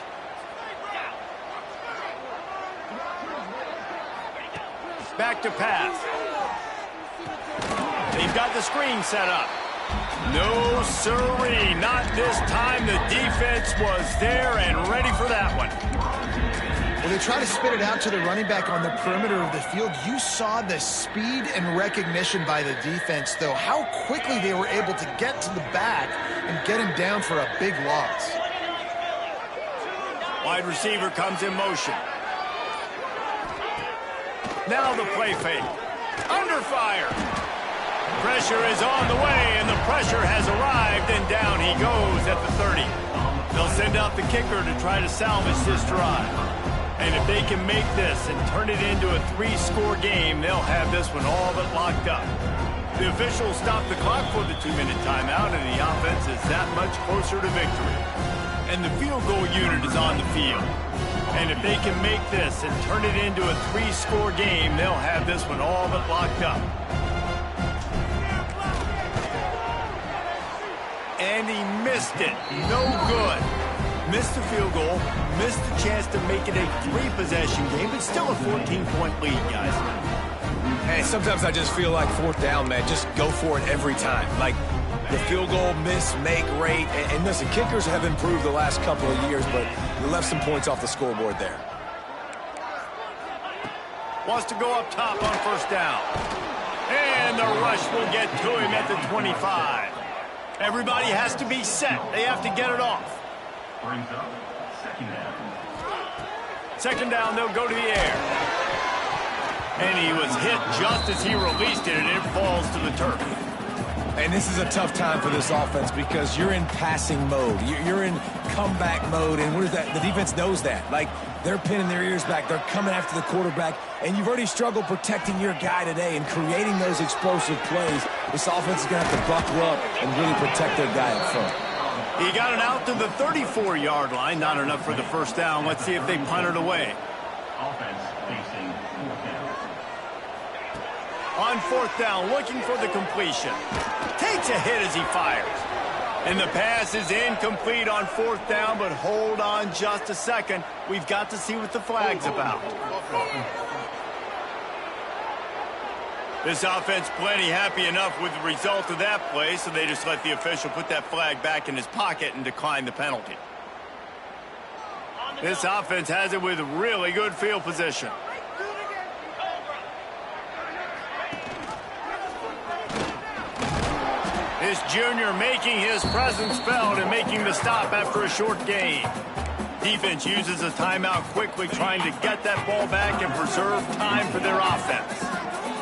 Back to pass. They've got the screen set up. No siree, not this time. The defense was there and ready for that one. Well, they try to spit it out to the running back on the perimeter of the field. You saw the speed and recognition by the defense, though, how quickly they were able to get to the back and get him down for a big loss. Wide receiver comes in motion. Now the play fake. Under fire. Pressure is on the way, and the pressure has arrived, and down he goes at the 30. They'll send out the kicker to try to salvage this drive. And if they can make this and turn it into a 3-score game, they'll have this one all but locked up. The officials stop the clock for the 2-minute timeout, and the offense is that much closer to victory. And the field goal unit is on the field. And if they can make this and turn it into a 3-score game, they'll have this one all but locked up. And he missed it. No good. Missed the field goal, missed the chance to make it a 3-possession game, but still a 14-point lead, guys. Hey, sometimes I just feel like 4th down, man. Just go for it every time. Like the field goal miss, make rate. And listen, kickers have improved the last couple of years, but you left some points off the scoreboard there. Wants to go up top on 1st down. And the rush will get to him at the 25. Everybody has to be set. They have to get it off. Brings up 2nd down. 2nd down, they'll go to the air. And he was hit just as he released it, and it falls to the turf. And this is a tough time for this offense because you're in passing mode. You're in comeback mode, and what is that? The defense knows that. Like, they're pinning their ears back. They're coming after the quarterback, and you've already struggled protecting your guy today and creating those explosive plays. This offense is going to have to buckle up and really protect their guy up front. He got it out to the 34-yard line. Not enough for the 1st down. Let's see if they punt it away. Offense facing 4th down. On 4th down, looking for the completion. Takes a hit as he fires. And the pass is incomplete on 4th down, but hold on just a second. We've got to see what the flag's about. This offense plenty happy enough with the result of that play, so they just let the official put that flag back in his pocket and decline the penalty. This offense has it with really good field position. This junior making his presence felt and making the stop after a short gain. Defense uses a timeout quickly, trying to get that ball back and preserve time for their offense.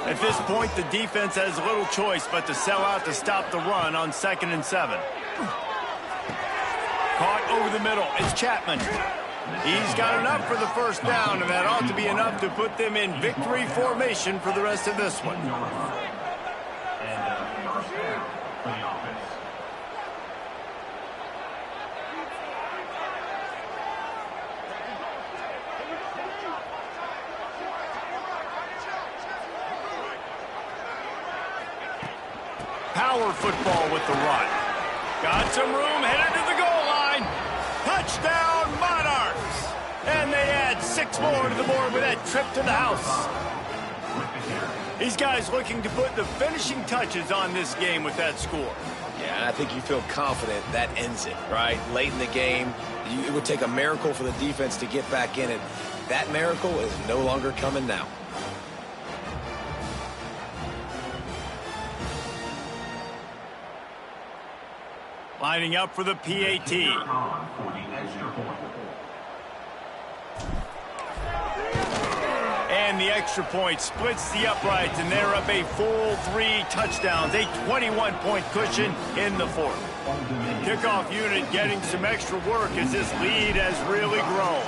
At this point, the defense has little choice but to sell out to stop the run on 2nd and 7. Caught over the middle. It's Chapman. He's got enough for the 1st down, and that ought to be enough to put them in victory formation for the rest of this one. Power football with the run. Got some room, headed to the goal line. Touchdown, Monarchs! And they add 6 more to the board with that trip to the house. These guys looking to put the finishing touches on this game with that score. Yeah, I think you feel confident that ends it, right? Late in the game, it would take a miracle for the defense to get back in it. That miracle is no longer coming now. Lining up for the PAT. And the extra point splits the uprights, and they're up a full 3 touchdowns, a 21-point cushion in the 4th. Kickoff unit getting some extra work as this lead has really grown.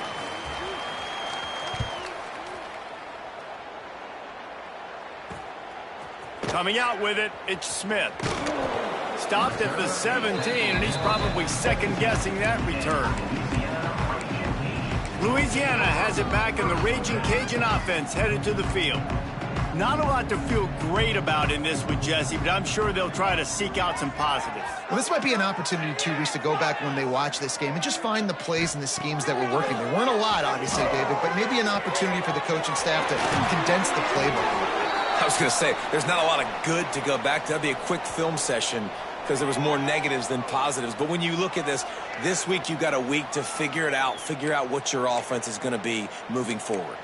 Coming out with it, it's Smith. Stopped at the 17, and he's probably second-guessing that return. Louisiana has it back, and the Raging Cajun offense headed to the field. Not a lot to feel great about in this with Jesse, but I'm sure they'll try to seek out some positives. Well, this might be an opportunity, too, Reese, to go back when they watch this game and just find the plays and the schemes that were working. There weren't a lot, obviously, David, but maybe an opportunity for the coaching staff to condense the playbook. I was going to say, there's not a lot of good to go back to. That'd be a quick film session because there was more negatives than positives. But when you look at this week you've got a week to figure it out, figure out what your offense is going to be moving forward.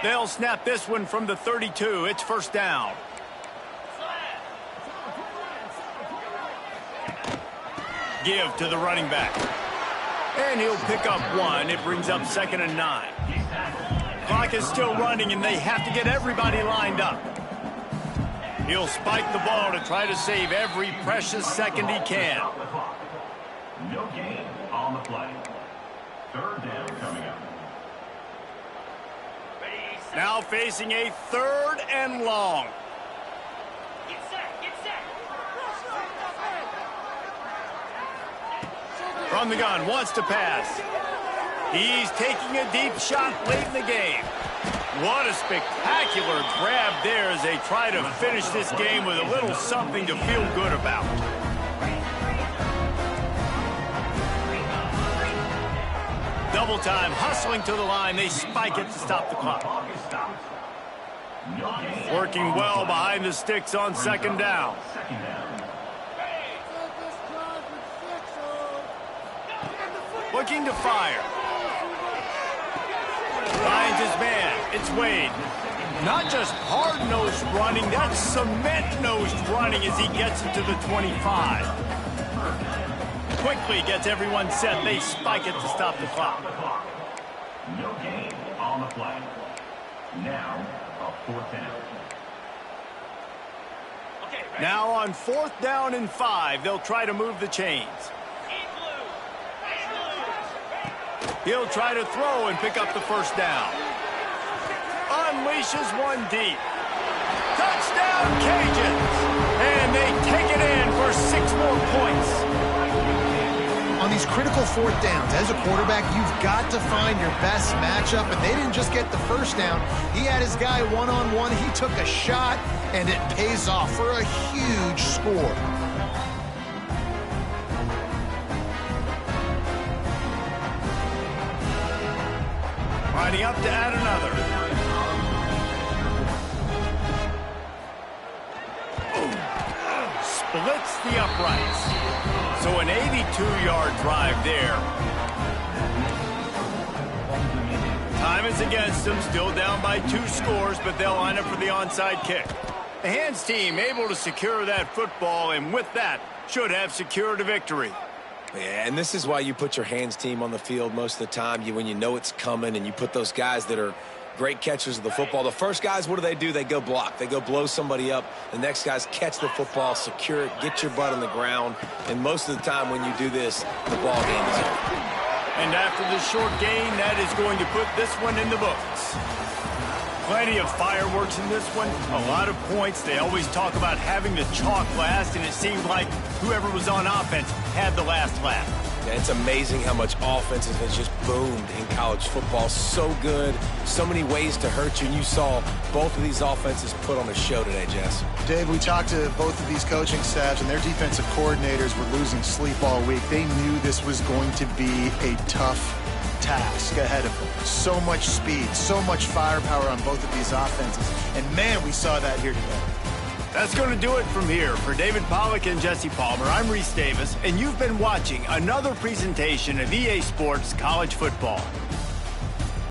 They'll snap this one from the 32. It's first down. Give to the running back. And he'll pick up one. It brings up 2nd and 9. Clock is still running, and they have to get everybody lined up. He'll spike the ball to try to save every precious second he can. No gain on the play. 3rd down coming up. Now facing a 3rd and long. From the gun, wants to pass. He's taking a deep shot late in the game. What a spectacular grab there as they try to finish this game with a little something to feel good about. Double time, hustling to the line. They spike it to stop the clock. Working well behind the sticks on 2nd down. Looking to fire. Finds his man. It's Wade. Not just hard-nosed running, that's cement-nosed running as he gets into the 25. Quickly gets everyone set. They spike it to stop the clock. No gain on the play. Now, a 4th down. Now on 4th down and 5, they'll try to move the chains. He'll try to throw and pick up the 1st down. Unleashes one deep. Touchdown, Cajuns! And they take it in for 6 more points. On these critical 4th downs, as a quarterback, you've got to find your best matchup, and they didn't just get the 1st down. He had his guy one-on-one. He took a shot, and it pays off for a huge score. Lining up to add another. Splits the uprights. So an 82-yard drive there. Time is against them, still down by 2 scores, but they'll line up for the onside kick. The hands team able to secure that football, and with that, should have secured a victory. Yeah, and this is why you put your hands team on the field most of the time. When you know it's coming, and you put those guys that are great catchers of the football. The first guys, what do? They go block. They go blow somebody up. The next guys catch the football, secure it, get your butt on the ground. And most of the time when you do this, the ball game is over. And after the short gain, that is going to put this one in the books. Plenty of fireworks in this one. A lot of points. They always talk about having the chalk last, and it seemed like whoever was on offense had the last laugh. Yeah, it's amazing how much offense has just boomed in college football. So good. So many ways to hurt you. And you saw both of these offenses put on a show today, Jess. Dave, we talked to both of these coaching staffs, and their defensive coordinators were losing sleep all week. They knew this was going to be a tough task ahead of them. So much speed, so much firepower on both of these offenses. And, man, we saw that here today. That's going to do it from here. For David Pollack and Jesse Palmer, I'm Reese Davis, and you've been watching another presentation of EA Sports College Football.